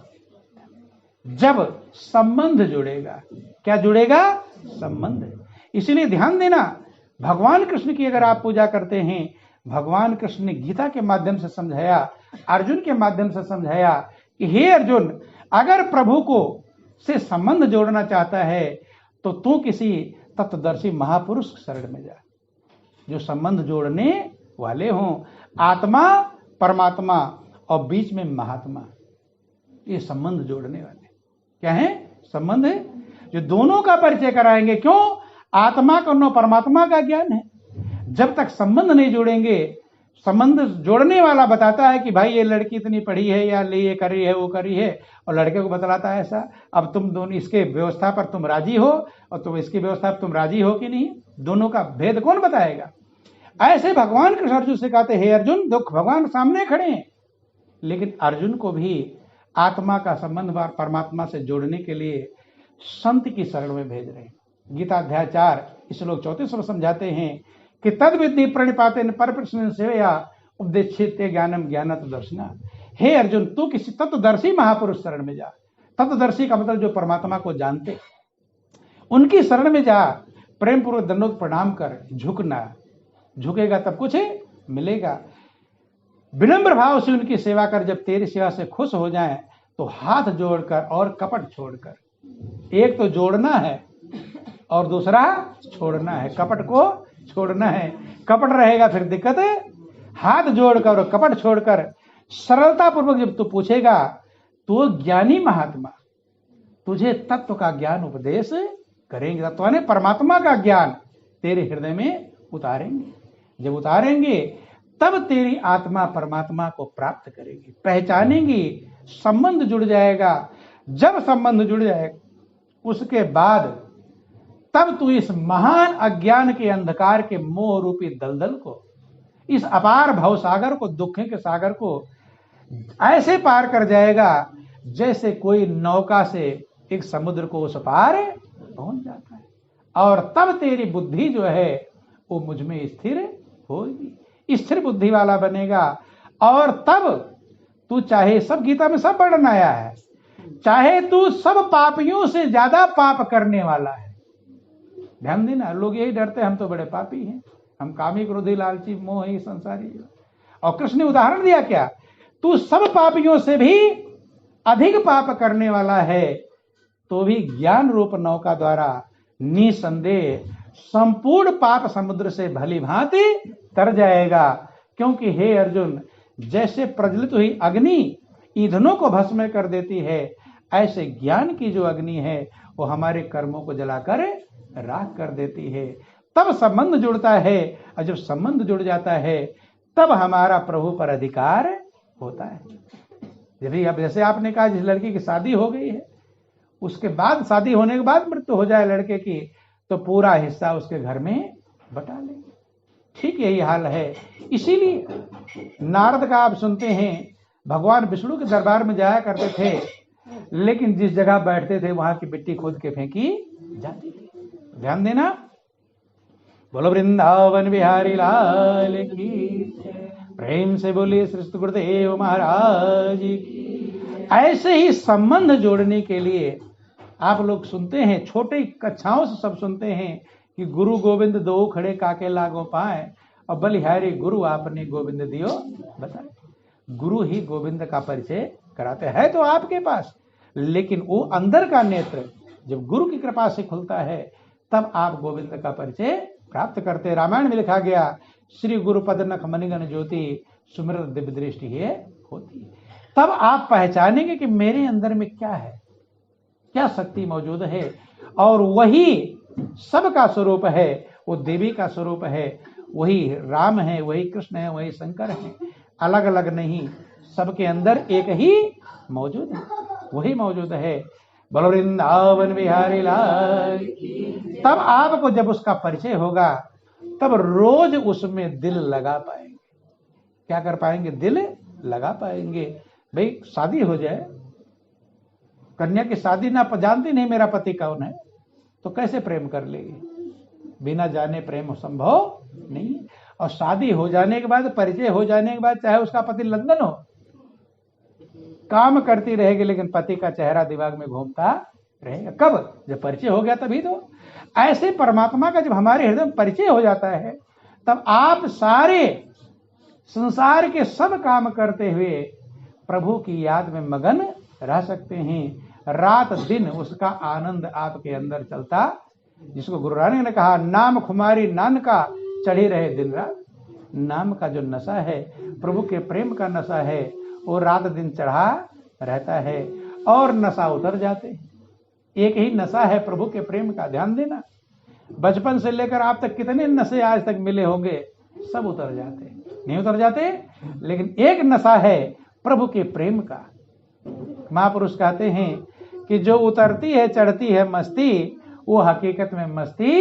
[SPEAKER 1] जब संबंध जुड़ेगा। क्या जुड़ेगा? संबंध। इसलिए ध्यान देना, भगवान कृष्ण की अगर आप पूजा करते हैं, भगवान कृष्ण ने गीता के माध्यम से समझाया, अर्जुन के माध्यम से समझाया कि हे अर्जुन, अगर प्रभु को से संबंध जोड़ना चाहता है तो तू किसी तत्वदर्शी महापुरुष शरण में जा, जो संबंध जोड़ने वाले हों। आत्मा परमात्मा और बीच में महात्मा, ये संबंध जोड़ने वाले क्या है? संबंध है जो दोनों का परिचय कराएंगे। क्यों? आत्मा का और परमात्मा का ज्ञान है। जब तक संबंध नहीं जोड़ेंगे, संबंध जोड़ने वाला बताता है कि भाई ये लड़की इतनी पढ़ी है या ये करी है वो करी है, और लड़के को बतलाता है ऐसा, अब तुम दोनों इसके व्यवस्था पर तुम राजी हो और तुम इसकी व्यवस्था पर तुम राजी हो कि नहीं, दोनों का भेद कौन बताएगा? ऐसे भगवान कृष्ण अर्जुन से कहते हे अर्जुन, दुख भगवान सामने खड़े हैं, लेकिन अर्जुन को भी आत्मा का संबंध परमात्मा से जोड़ने के लिए संत की शरण में भेज रहे हैं। गीता अध्याय 4 श्लोक 34 में समझाते हैं कि तद विद्धि प्रणिपाते पर प्रश्न सेवया उपदेक्षिते ज्ञानम ज्ञानत दर्शना। हे अर्जुन, तू किसी तत्वदर्शी महापुरुष शरण में जा। तत्वदर्शी का मतलब जो परमात्मा को जानते, उनकी शरण में जा। प्रेम पूर्वक दंडोत प्रणाम कर, झुकना, झुकेगा तब कुछ मिलेगा। विनम्र भाव से उनकी सेवा कर। जब तेरी सेवा से खुश हो जाए तो हाथ जोड़कर और कपट छोड़कर, एक तो जोड़ना है और दूसरा छोड़ना है। कपट को छोड़ना है, कपट रहेगा फिर दिक्कत है। हाथ जोड़कर और कपट छोड़कर सरलता पूर्वक जब तू पूछेगा तो ज्ञानी महात्मा तुझे तत्व का ज्ञान उपदेश करेंगे। तत्व ने परमात्मा का ज्ञान तेरे हृदय में उतारेंगे। जब उतारेंगे तब तेरी आत्मा परमात्मा को प्राप्त करेगी, पहचानेंगी, संबंध जुड़ जाएगा। जब संबंध जुड़ जाएगा उसके बाद तब तू इस महान अज्ञान के अंधकार के मोह रूपी दलदल को, इस अपार भव सागर को, दुख के सागर को ऐसे पार कर जाएगा जैसे कोई नौका से एक समुद्र को उस पार पहुंच जाता है। और तब तेरी बुद्धि जो है वो मुझ में स्थिर होगी, स्थिर बुद्धि वाला बनेगा। और तब तू चाहे, सब गीता में सब वर्णन आया है, चाहे तू सब पापियों से ज्यादा पाप करने वाला है। ध्यान देना, लोग यही डरते हैं हम तो बड़े पापी हैं, हम कामी क्रोधी लालची मोही संसारी, और कृष्ण ने उदाहरण दिया क्या, तू सब पापियों से भी अधिक पाप करने वाला है, तो भी ज्ञान रूप नौका द्वारा निसंदेह संपूर्ण पाप समुद्र से भली भांति तर जाएगा। क्योंकि हे अर्जुन, जैसे प्रज्वलित हुई अग्नि ईंधनों को भस्म कर देती है, ऐसे ज्ञान की जो अग्नि है वो हमारे कर्मों को जलाकर राख कर देती है। तब संबंध जुड़ता है, और जब संबंध जुड़ जाता है तब हमारा प्रभु पर अधिकार होता है। अब जैसे आपने कहा, जिस लड़की की शादी हो गई है, उसके बाद शादी होने के बाद मृत्यु हो जाए लड़के की, तो पूरा हिस्सा उसके घर में बटा लेंगे। ठीक यही हाल है। इसीलिए नारद का आप सुनते हैं, भगवान विष्णु के दरबार में जाया करते थे, लेकिन जिस जगह बैठते थे वहां की मिट्टी खोद के फेंकी जाती थी। ध्यान देना। बोलो वृंदावन बिहारी लाल की, प्रेम से बोलिए श्री गुरुदेव महाराज की। ऐसे ही संबंध जोड़ने के लिए आप लोग सुनते हैं, छोटे कक्षाओं से सब सुनते हैं कि गुरु गोविंद दो खड़े काके लागो पाए, और बलिहारी गुरु आपने गोविंद दियो बताए। गुरु ही गोविंद का परिचय कराते हैं तो आपके पास, लेकिन वो अंदर का नेत्र जब गुरु की कृपा से खुलता है तब आप गोविंद का परिचय प्राप्त करते। रामायण में लिखा गया, श्री गुरु पद नख मणिगण ज्योति सुमिरत दिव्य दृष्टि है होती। तब आप पहचानेंगे कि मेरे अंदर में क्या है, क्या शक्ति मौजूद है, और वही सबका स्वरूप है, वो देवी का स्वरूप है, वही राम है, वही कृष्ण है, वही शंकर है, अलग अलग नहीं, सबके अंदर एक ही मौजूद है, वही मौजूद है। बोलो वृंदावन बिहारी लाल। तब आपको जब उसका परिचय होगा तब रोज उसमें दिल लगा पाएंगे। क्या कर पाएंगे? दिल लगा पाएंगे। भाई शादी हो जाए, कन्या की शादी ना जानती नहीं मेरा पति कौन है, तो कैसे प्रेम कर लेगी? बिना जाने प्रेम संभव नहीं। और शादी हो जाने के बाद, परिचय हो जाने के बाद, चाहे उसका पति लंदन हो, काम करती रहेगी लेकिन पति का चेहरा दिमाग में घूमता रहेगा। कब? जब परिचय हो गया तभी तो। ऐसे परमात्मा का जब हमारे हृदय में परिचय हो जाता है तब आप सारे संसार के सब काम करते हुए प्रभु की याद में मगन रह सकते हैं। रात दिन उसका आनंद आपके अंदर चलता, जिसको गुरु नानक ने कहा, नाम खुमारी नान का चढ़ी रहे दिन रात। नाम का जो नशा है, प्रभु के प्रेम का नशा है, वो रात दिन चढ़ा रहता है और नशा उतर जाते हैं। एक ही नशा है प्रभु के प्रेम का। ध्यान देना, बचपन से लेकर आप तक कितने नशे आज तक मिले होंगे, सब उतर जाते, नहीं उतर जाते, लेकिन एक नशा है प्रभु के प्रेम का। महापुरुष कहते हैं कि जो उतरती है चढ़ती है मस्ती, वो हकीकत में मस्ती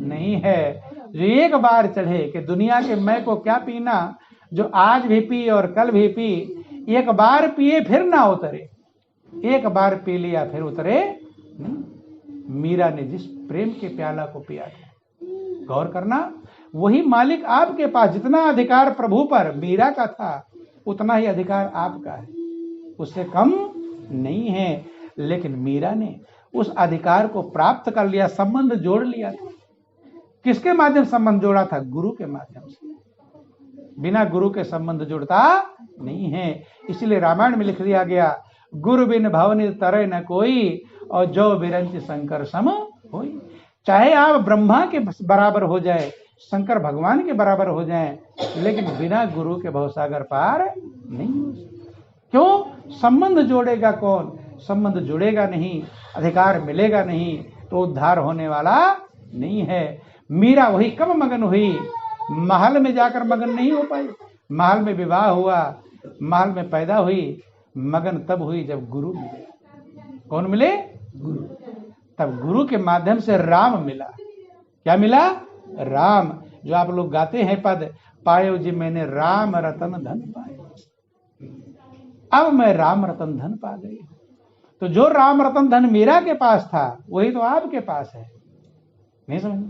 [SPEAKER 1] नहीं है। जो एक बार चढ़े कि दुनिया के मैं को क्या पीना, जो आज भी पी और कल भी पी, एक बार पिए फिर ना उतरे, एक बार पी लिया फिर उतरे नहीं। मीरा ने जिस प्रेम के प्याला को पिया था, गौर करना, वही मालिक आपके पास। जितना अधिकार प्रभु पर मीरा का था उतना ही अधिकार आपका है, उससे कम नहीं है। लेकिन मीरा ने उस अधिकार को प्राप्त कर लिया, संबंध जोड़ लिया था। किसके माध्यम संबंध जोड़ा था? गुरु के माध्यम से। बिना गुरु के संबंध जुड़ता नहीं है। इसलिए रामायण में लिख दिया गया, गुरु बिन भवनि तरय न कोई, और जो बिरंच शंकर सम होई। चाहे आप ब्रह्मा के बराबर हो जाए, शंकर भगवान के बराबर हो जाएं, लेकिन बिना गुरु के भवसागर पार नहीं हो सकते। क्यों? संबंध जोड़ेगा कौन? संबंध जुड़ेगा नहीं, अधिकार मिलेगा नहीं, तो उद्धार होने वाला नहीं है। मीरा वही कब मगन हुई? महल में जाकर मगन नहीं हो पाई। महल में विवाह हुआ, महल में पैदा हुई, मगन तब हुई जब गुरु मिले। कौन मिले? गुरु। तब गुरु के माध्यम से राम मिला। क्या मिला? राम। जो आप लोग गाते हैं पद, पायो जी मैंने राम रतन धन पाए, अब मैं राम रतन धन पा गई। तो जो राम रतन धन मीरा के पास था वही तो आपके पास है। नहीं समझ?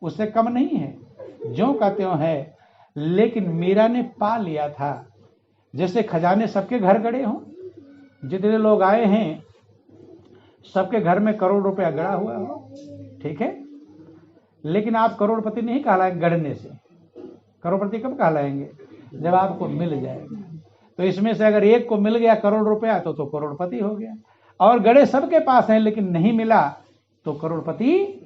[SPEAKER 1] उससे कम नहीं है, ज्यों का त्यों है। लेकिन मीरा ने पा लिया था। जैसे खजाने सबके घर गड़े हों, जितने लोग आए हैं सबके घर में करोड़ रुपया गड़ा हुआ हो, ठीक है, लेकिन आप करोड़पति नहीं कहलाएंगे गढ़ने से। करोड़पति कब कहलाएंगे? जब आपको मिल जाएगा। तो इसमें से अगर एक को मिल गया करोड़ रुपया तो करोड़पति हो गया, और गड़े सबके पास हैं लेकिन नहीं मिला तो करोड़पति।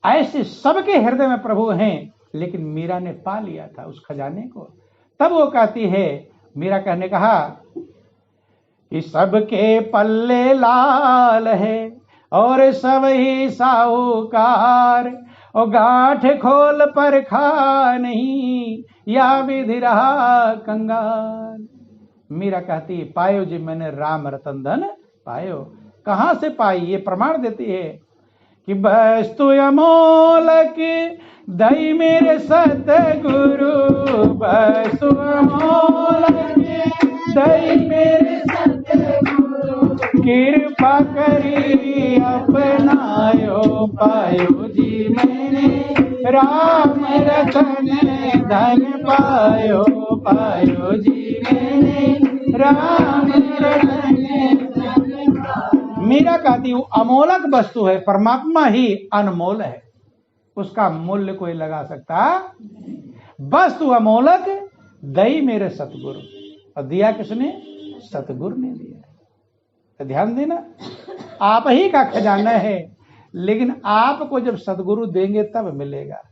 [SPEAKER 1] ऐसे सबके हृदय में प्रभु हैं, लेकिन मीरा ने पा लिया था उस खजाने को। तब वो कहती है, मीरा कहने कहा कि सबके पल्ले लाल है और सब ही साहूकार, और गांठ खोल पर खा नहीं या विधि रहा कंगाल। मीरा कहती, पायो जी मैंने राम रतन धन पायो। कहां से पाई? ये प्रमाण देती है कि वस्तु अमोलक दई मेरे सतगुरु, वस्तु अमोलक दई मेरे सतगुरु, कृपा करी अपनायो पायो जी मैंने राम रतन धन पायो, पायो जी मैंने राम रतन। मीरा कहती वो अमोलक वस्तु है, परमात्मा ही अनमोल है, उसका मूल्य कोई लगा सकता। वस्तु अमोलक दई मेरे सतगुरु, और दिया किसने? सतगुरु ने दिया। तो ध्यान देना, आप ही का खजाना है, लेकिन आपको जब सतगुरु देंगे तब मिलेगा,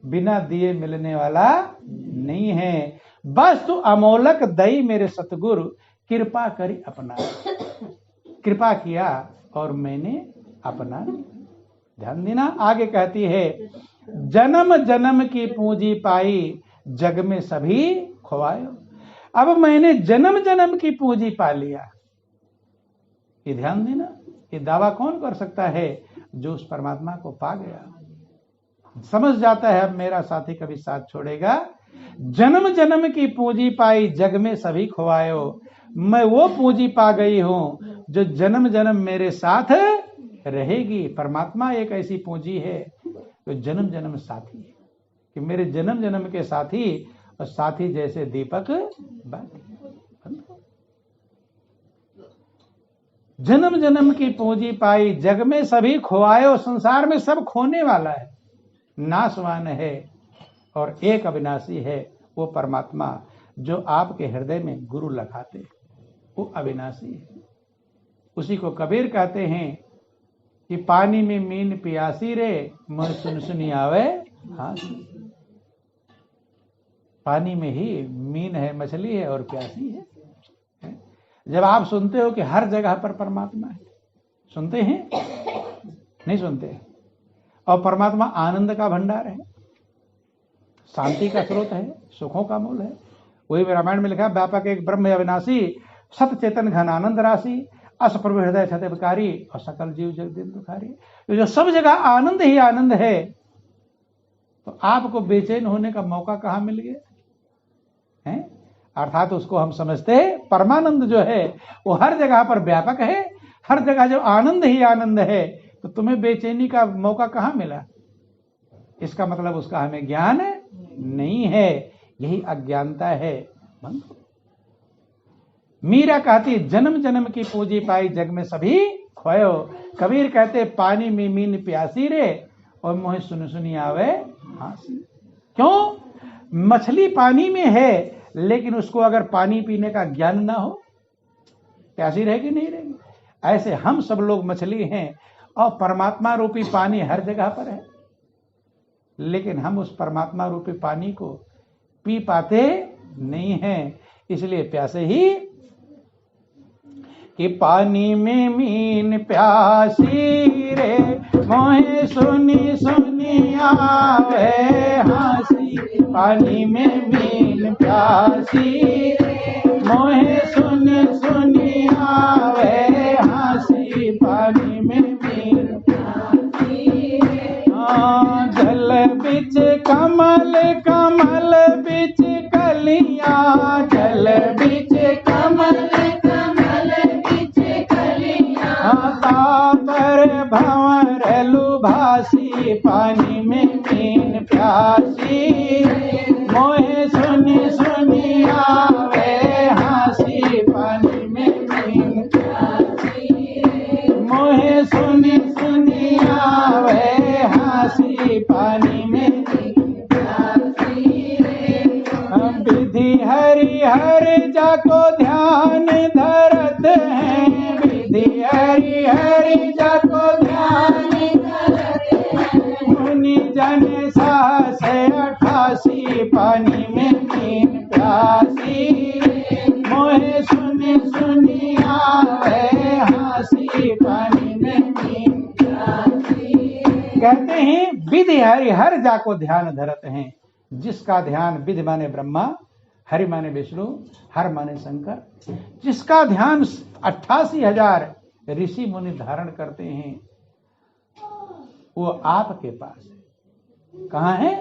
[SPEAKER 1] बिना दिए मिलने वाला नहीं है। वस्तु अमोलक दई मेरे सतगुरु, कृपा करी अपना। कृपा किया और मैंने अपना। ध्यान देना, आगे कहती है, जन्म जन्म की पूंजी पाई जग में सभी खोवायो। अब मैंने जन्म जन्म की पूंजी पा लिया। ये ध्यान देना, ये दावा कौन कर सकता है? जो उस परमात्मा को पा गया, समझ जाता है अब मेरा साथी कभी साथ छोड़ेगा। जन्म जन्म की पूंजी पाई जग में सभी खोवायो, मैं वो पूंजी पा गई हूं जो जन्म जन्म मेरे साथ रहेगी। परमात्मा एक ऐसी पूंजी है जो जन्म जन्म साथी है, कि मेरे जन्म जन्म के साथी, और साथी जैसे दीपक बाती। जन्म जन्म की पूंजी पाई जग में सभी खोवायो, संसार में सब खोने वाला है, नाशवान है और एक अविनाशी है वो परमात्मा जो आपके हृदय में गुरु लगाते, वो अविनाशी है। उसी को कबीर कहते हैं कि पानी में मीन पियासी रे, मन सुन सुनी आवे हासी। पानी में ही मीन है, मछली है और प्यासी है। जब आप सुनते हो कि हर जगह पर परमात्मा है, सुनते हैं? नहीं सुनते। और परमात्मा आनंद का भंडार है, शांति का स्रोत है, सुखों का मूल है। वही रामायण में लिखा, व्यापक एक ब्रह्म अविनाशी, सत चेतन घन आनंद राशि, अस प्रभु हृदय छतिवकारी, और सकल जीव जग दिन दुखारी। तो जो सब जगह आनंद ही आनंद है, तो आपको बेचैन होने का मौका कहां मिल गया है? अर्थात उसको हम समझते हैं परमानंद जो है वो हर जगह पर व्यापक है, हर जगह जो आनंद ही आनंद है, तो तुम्हें बेचैनी का मौका कहां मिला? इसका मतलब उसका हमें ज्ञान नहीं है, यही अज्ञानता है। मीरा कहती, जन्म जन्म की पूंजी पाई जग में सभी खोयो। कबीर कहते, पानी में मीन प्यासी रे, और मोहे सुन सुनी आवे हासी। क्यों? मछली पानी में है, लेकिन उसको अगर पानी पीने का ज्ञान ना हो, प्यासी रहेगी नहीं रहेगी। ऐसे हम सब लोग मछली हैं और परमात्मा रूपी पानी हर जगह पर है, लेकिन हम उस परमात्मा रूपी पानी को पी पाते नहीं हैं, इसलिए प्यासे ही। कि पानी में मीन प्यासी रे, मोहे सुनी सुनी आवे हासी। पानी में मीन प्यासी रे, मोहे सुनी सुनी आवे हासी। पानी में मीन प्यासी रे, जल बिच कमल कमल बिच कलियां, जल बिच कमल पर भंवर लुभासी। पानी में मीन प्यासी, मोहे सुनी सुनी आवे हासी। पानी में मीन प्यासी, मोहे सुनी सुनी आवे हासी। पानी में मीन प्यासी। विधि हरि हर जाको ध्यान धरत हैं, विधि हरि हरि जाको ध्यान धरत हैं, मुनि जन साहस 88 पानी में 3 प्यासी, मोहे सुनी सुनी आवे हासी पानी में 3 प्यासी। कहते हैं विधि हरि हर जाको ध्यान धरत हैं, जिसका ध्यान विधि माने ब्रह्मा, हरि माने विष्णु, हर माने शंकर, जिसका ध्यान 88,000 ऋषि मुनि धारण करते हैं, वो आपके पास है। कहाँ है?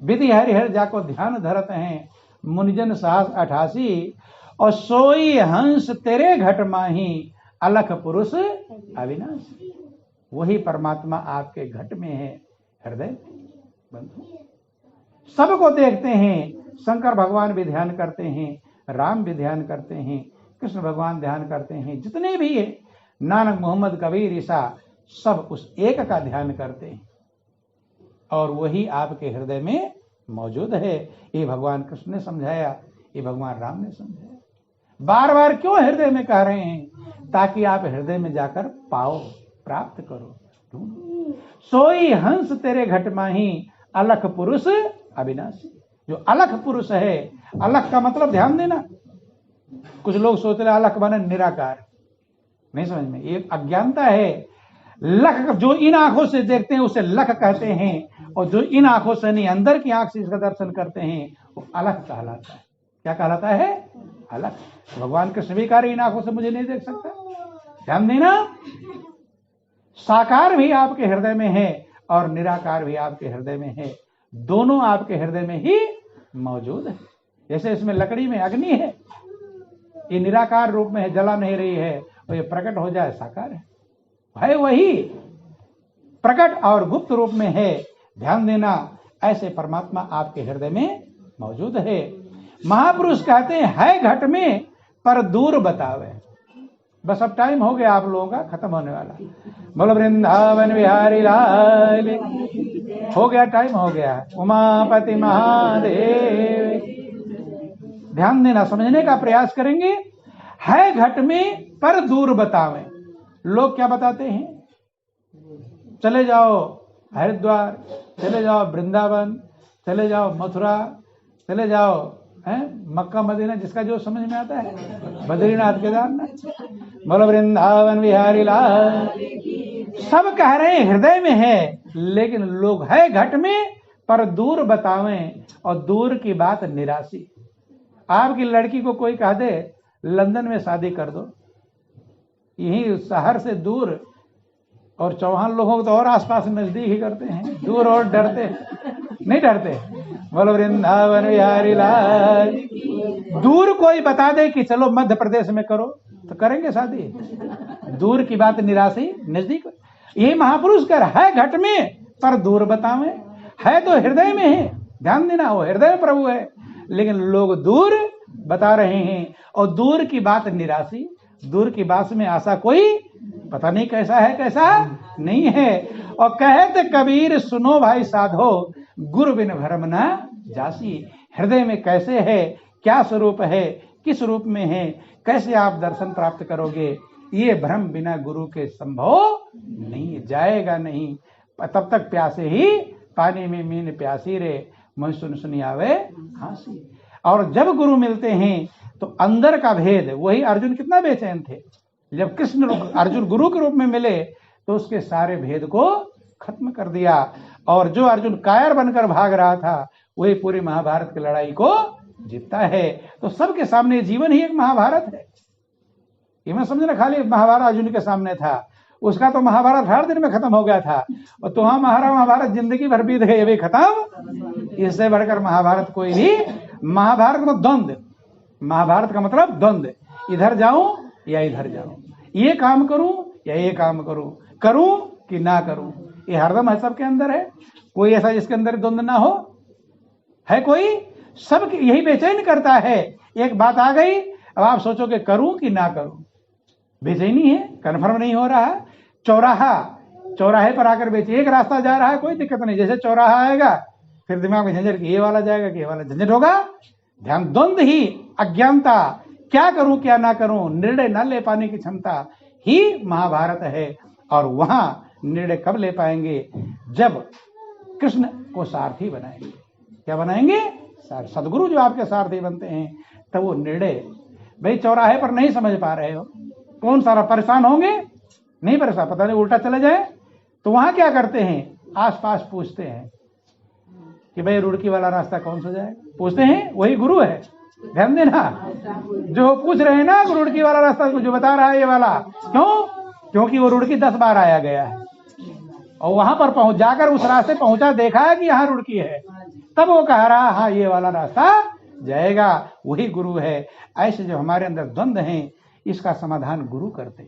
[SPEAKER 1] विधि हरि हर जाको ध्यान धरत हैं, मुनिजन साहस 88, और सोई हंस तेरे घट माही, अलख पुरुष अविनाशी। वही परमात्मा आपके घट में है, हृदय बंधु। सबको देखते हैं। शंकर भगवान भी ध्यान करते हैं, राम भी ध्यान करते हैं, कृष्ण भगवान ध्यान करते हैं, जितने भी है नानक मोहम्मद कबीर ईसा सब उस एक का ध्यान करते हैं, और वही आपके हृदय में मौजूद है। ये भगवान कृष्ण ने समझाया, ये भगवान राम ने समझाया। बार बार क्यों हृदय में कह रहे हैं? ताकि आप हृदय में जाकर पाओ, प्राप्त करो। सोई हंस तेरे घट माही, अलख पुरुष अविनाशी। जो अलख पुरुष है, अलख का मतलब ध्यान देना। कुछ लोग सोचते हैं अलख माने निराकार, नहीं समझ में, ये अज्ञानता है। लख जो इन आंखों से देखते हैं उसे लख कहते हैं, और जो इन आंखों से नहीं अंदर की आंख से इसका दर्शन करते हैं वो अलख कहलाता है। क्या कहलाता है? अलख। भगवान कृष्ण भी कह रहे इन आंखों से मुझे नहीं देख सकता। ध्यान देना, साकार भी आपके हृदय में है और निराकार भी आपके हृदय में है, दोनों आपके हृदय में ही मौजूद है। जैसे इसमें लकड़ी में अग्नि है, ये निराकार रूप में है, जला नहीं रही है, और ये प्रकट हो जाए साकार है वही प्रकट और गुप्त रूप में है। ध्यान देना, ऐसे परमात्मा आपके हृदय में मौजूद है। महापुरुष कहते हैं है घट में पर दूर बतावे। बस अब टाइम हो गया आप लोगों का, खत्म होने वाला। बोलो वृंदावन बिहारी लाल, हो गया, टाइम हो गया। उमापति महादेव। ध्यान देना, समझने का प्रयास करेंगे। है घट में पर दूर बतावे। लोग क्या बताते हैं? चले जाओ हरिद्वार, चले जाओ वृंदावन, चले जाओ मथुरा, चले जाओ मक्का मदीना, जिसका जो समझ में आता है, बद्रीनाथ केदारनाथ। बोलो वृंदावन बिहारी लाल। सब कह रहे हैं हृदय में है, लेकिन लोग है घट में पर दूर बतावें, और दूर की बात निराशी। आपकी लड़की को कोई कह दे लंदन में शादी कर दो, यही शहर से दूर, और चौहान लोगों को तो और आसपास नजदीक ही करते हैं, दूर और डरते नहीं डरते। बोलो वृंदावन बिहारी लाल। दूर कोई बता दे कि चलो मध्य प्रदेश में करो, तो करेंगे शादी। दूर की बात निराशी, नजदीक। यही महापुरुष कर है घट में पर दूर बतावे, है तो हृदय में है। ध्यान देना, वो हृदय प्रभु है, लेकिन लोग दूर बता रहे हैं, और दूर की बात निराशी। दूर की बात में आशा कोई पता नहीं कैसा है कैसा नहीं है। और कहते कबीर सुनो भाई साधो, गुरु बिन भरम न जासी। हृदय में कैसे है, क्या स्वरूप है, किस रूप में है, कैसे आप दर्शन प्राप्त करोगे, ये भ्रम बिना गुरु के संभव नहीं, जाएगा नहीं। तब तक प्यासे ही पानी में मीन प्यासी रे, मुझ सुन सुनी आवे हासी। और जब गुरु मिलते हैं तो अंदर का भेद, वही अर्जुन कितना बेचैन थे, जब कृष्ण अर्जुन गुरु के रूप में मिले तो उसके सारे भेद को खत्म कर दिया। और जो अर्जुन कायर बनकर भाग रहा था, वही पूरी महाभारत की लड़ाई को जीतता है। तो सबके सामने जीवन ही एक महाभारत है। ये मैं समझना खाली महाभारत अर्जुन के सामने था, उसका तो महाभारत 8 दिन में खत्म हो गया था, और तुम्हारा महाभारत जिंदगी भर बीत गई, अभी खत्म। इससे बढ़कर महाभारत कोई भी, महाभारत में द्वंद्व, महाभारत का मतलब द्वंद्व, इधर जाऊं या इधर जाऊं, ये काम करूं या ये काम करूं, करूं कि ना करूं, ये हरदम है सबके अंदर है। कोई ऐसा जिसके अंदर द्वंद्व ना हो है कोई? सब यही बेचैन करता है। एक बात आ गई, अब आप सोचोगे करूं कि ना करूं, बेचैनी है, कन्फर्म नहीं हो रहा है। चौराहे पर आकर बेचे, एक रास्ता जा रहा है, कोई दिक्कत नहीं, जैसे चौराहा आएगा फिर दिमाग में झंझट कि ये वाला जाएगा कि ये वाला, झंझट होगा। ध्यान, द्वंद्व ही अज्ञानता, क्या करूं क्या ना करूं, निर्णय न ले पाने की क्षमता ही महाभारत है। और वहां निर्णय कब ले पाएंगे, जब कृष्ण को सारथी बनाएंगे। क्या बनाएंगे, सदगुरु जो आपके सारथी बनते हैं, तब वो निर्णय। भाई चौराहे पर नहीं समझ पा रहे हो, कौन सारा परेशान होंगे, नहीं परेशान, पता नहीं उल्टा चले जाए, तो वहां क्या करते हैं, आसपास पूछते हैं कि भाई रुड़की वाला रास्ता कौन सा जाएगा, पूछते हैं, वही गुरु है। ध्यान देना, जो पूछ रहे हैं ना रुड़की वाला रास्ता, जो बता रहा है ये वाला, क्यों, क्योंकि वो रुड़की 10 बार आया गया है और वहां पर पहुंच जाकर उस रास्ते पहुंचा, देखा है कि यहाँ रुड़की है, तब वो कह रहा हाँ ये वाला रास्ता जाएगा, वही गुरु है। ऐसे जो हमारे अंदर द्वंद्व हैं, इसका समाधान गुरु करते।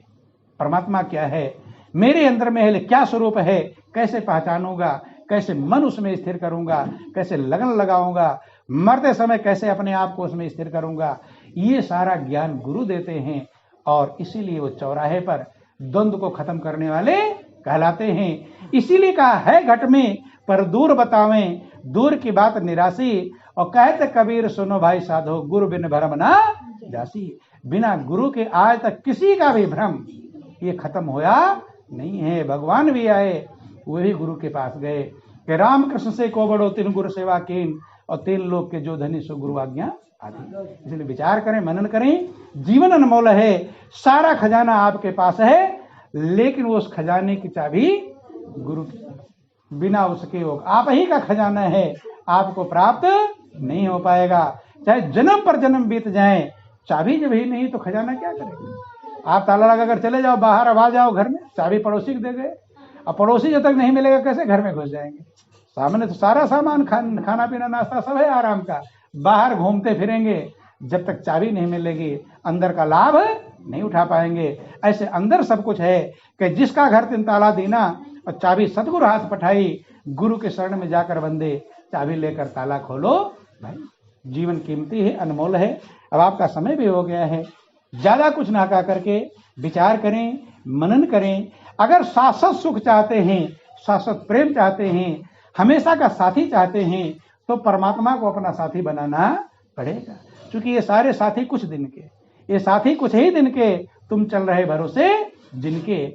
[SPEAKER 1] परमात्मा क्या है, मेरे अंदर में है, क्या स्वरूप है, कैसे पहचानूंगा, कैसे मन उसमें स्थिर करूंगा, कैसे लगन लगाऊंगा, मरते समय कैसे अपने आप को उसमें स्थिर करूंगा, ये सारा ज्ञान गुरु देते हैं। और इसीलिए वो चौराहे पर द्वंद्व को खत्म करने वाले कहलाते हैं। इसीलिए कहा है घट में पर दूर बतावें, दूर की बात निराशी, और कहते कबीर सुनो भाई साधो, गुरु बिन भ्रम ना जासी। बिना गुरु के आज तक किसी का भी भ्रम ये खत्म होया नहीं है। भगवान भी आए, वो भी गुरु के पास गए कि राम कृष्ण से को बड़ो, तीन गुरु सेवा कीन, और 3 लोग के जो धनी सो गुरु आज्ञा आदि। इसलिए विचार करें, मनन करें, जीवन अनमोल है, सारा खजाना आपके पास है, लेकिन वो उस खजाने की चाबी गुरु की, बिना उसके वो आप ही का खजाना है, आपको प्राप्त नहीं हो पाएगा। चाहे जन्म पर जन्म बीत जाए, चाबी जब ही नहीं तो खजाना क्या करेगा। आप ताला लगा कर चले जाओ, बाहर अब आ जाओ घर में, चाबी पड़ोसी को दे गए, अब पड़ोसी जब तक नहीं मिलेगा कैसे घर में घुस जाएंगे। सामने तो सारा सामान खाना पीना नाश्ता सब है आराम का, बाहर घूमते फिरेंगे, जब तक चाबी नहीं मिलेगी अंदर का लाभ नहीं उठा पाएंगे। ऐसे अंदर सब कुछ है कि जिसका घर 3 ताला दीना और चाबी सतगुरु हाथ पठाई, गुरु के शरण में जाकर बंदे चाबी लेकर ताला खोलो। भाई जीवन कीमती है, अनमोल है। अब आपका समय भी हो गया है, ज्यादा कुछ ना कह करके विचार करें, मनन करें। अगर शाश्वत सुख चाहते हैं, शाश्वत प्रेम चाहते हैं, हमेशा का साथी चाहते हैं, तो परमात्मा को अपना साथी बनाना पड़ेगा। क्योंकि ये सारे साथी कुछ दिन के, ये साथी कुछ ही दिन के, तुम चल रहे भरोसे जिनके।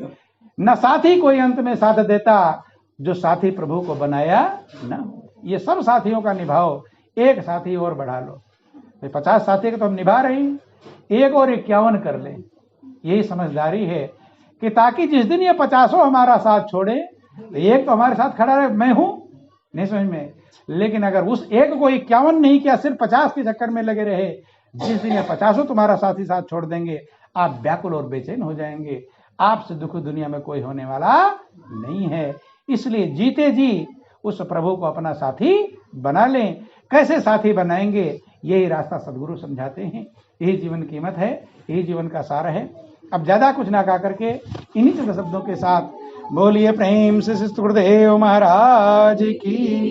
[SPEAKER 1] न साथी कोई अंत में साथ देता, जो साथी प्रभु को बनाया न। ये सब साथियों का निभाओ, एक साथी और बढ़ा लो। 50 साथी का तो हम निभा रहे हैं, एक और 51 कर ले। यही समझदारी है कि ताकि जिस दिन ये 50 हमारा साथ छोड़े, एक तो हमारे साथ खड़ा रहे, मैं हूं, नहीं समझ में। लेकिन अगर उस एक को 51 नहीं किया, सिर्फ 50 के चक्कर में लगे रहे, जिस दिन ये 50 तुम्हारा साथी साथ छोड़ देंगे, आप व्याकुल और बेचैन हो जाएंगे। आपसे दुख दुनिया में कोई होने वाला नहीं है। इसलिए जीते जी उस प्रभु को अपना साथी बना लें। कैसे साथी बनाएंगे, यही रास्ता सदगुरु समझाते हैं। यही जीवन कीमत है, यही जीवन का सार है। अब ज्यादा कुछ ना कह करके इन्हीं चंद शब्दों के साथ बोलिए प्रेम से श्री गुरुदेव महाराज की।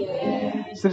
[SPEAKER 1] श्री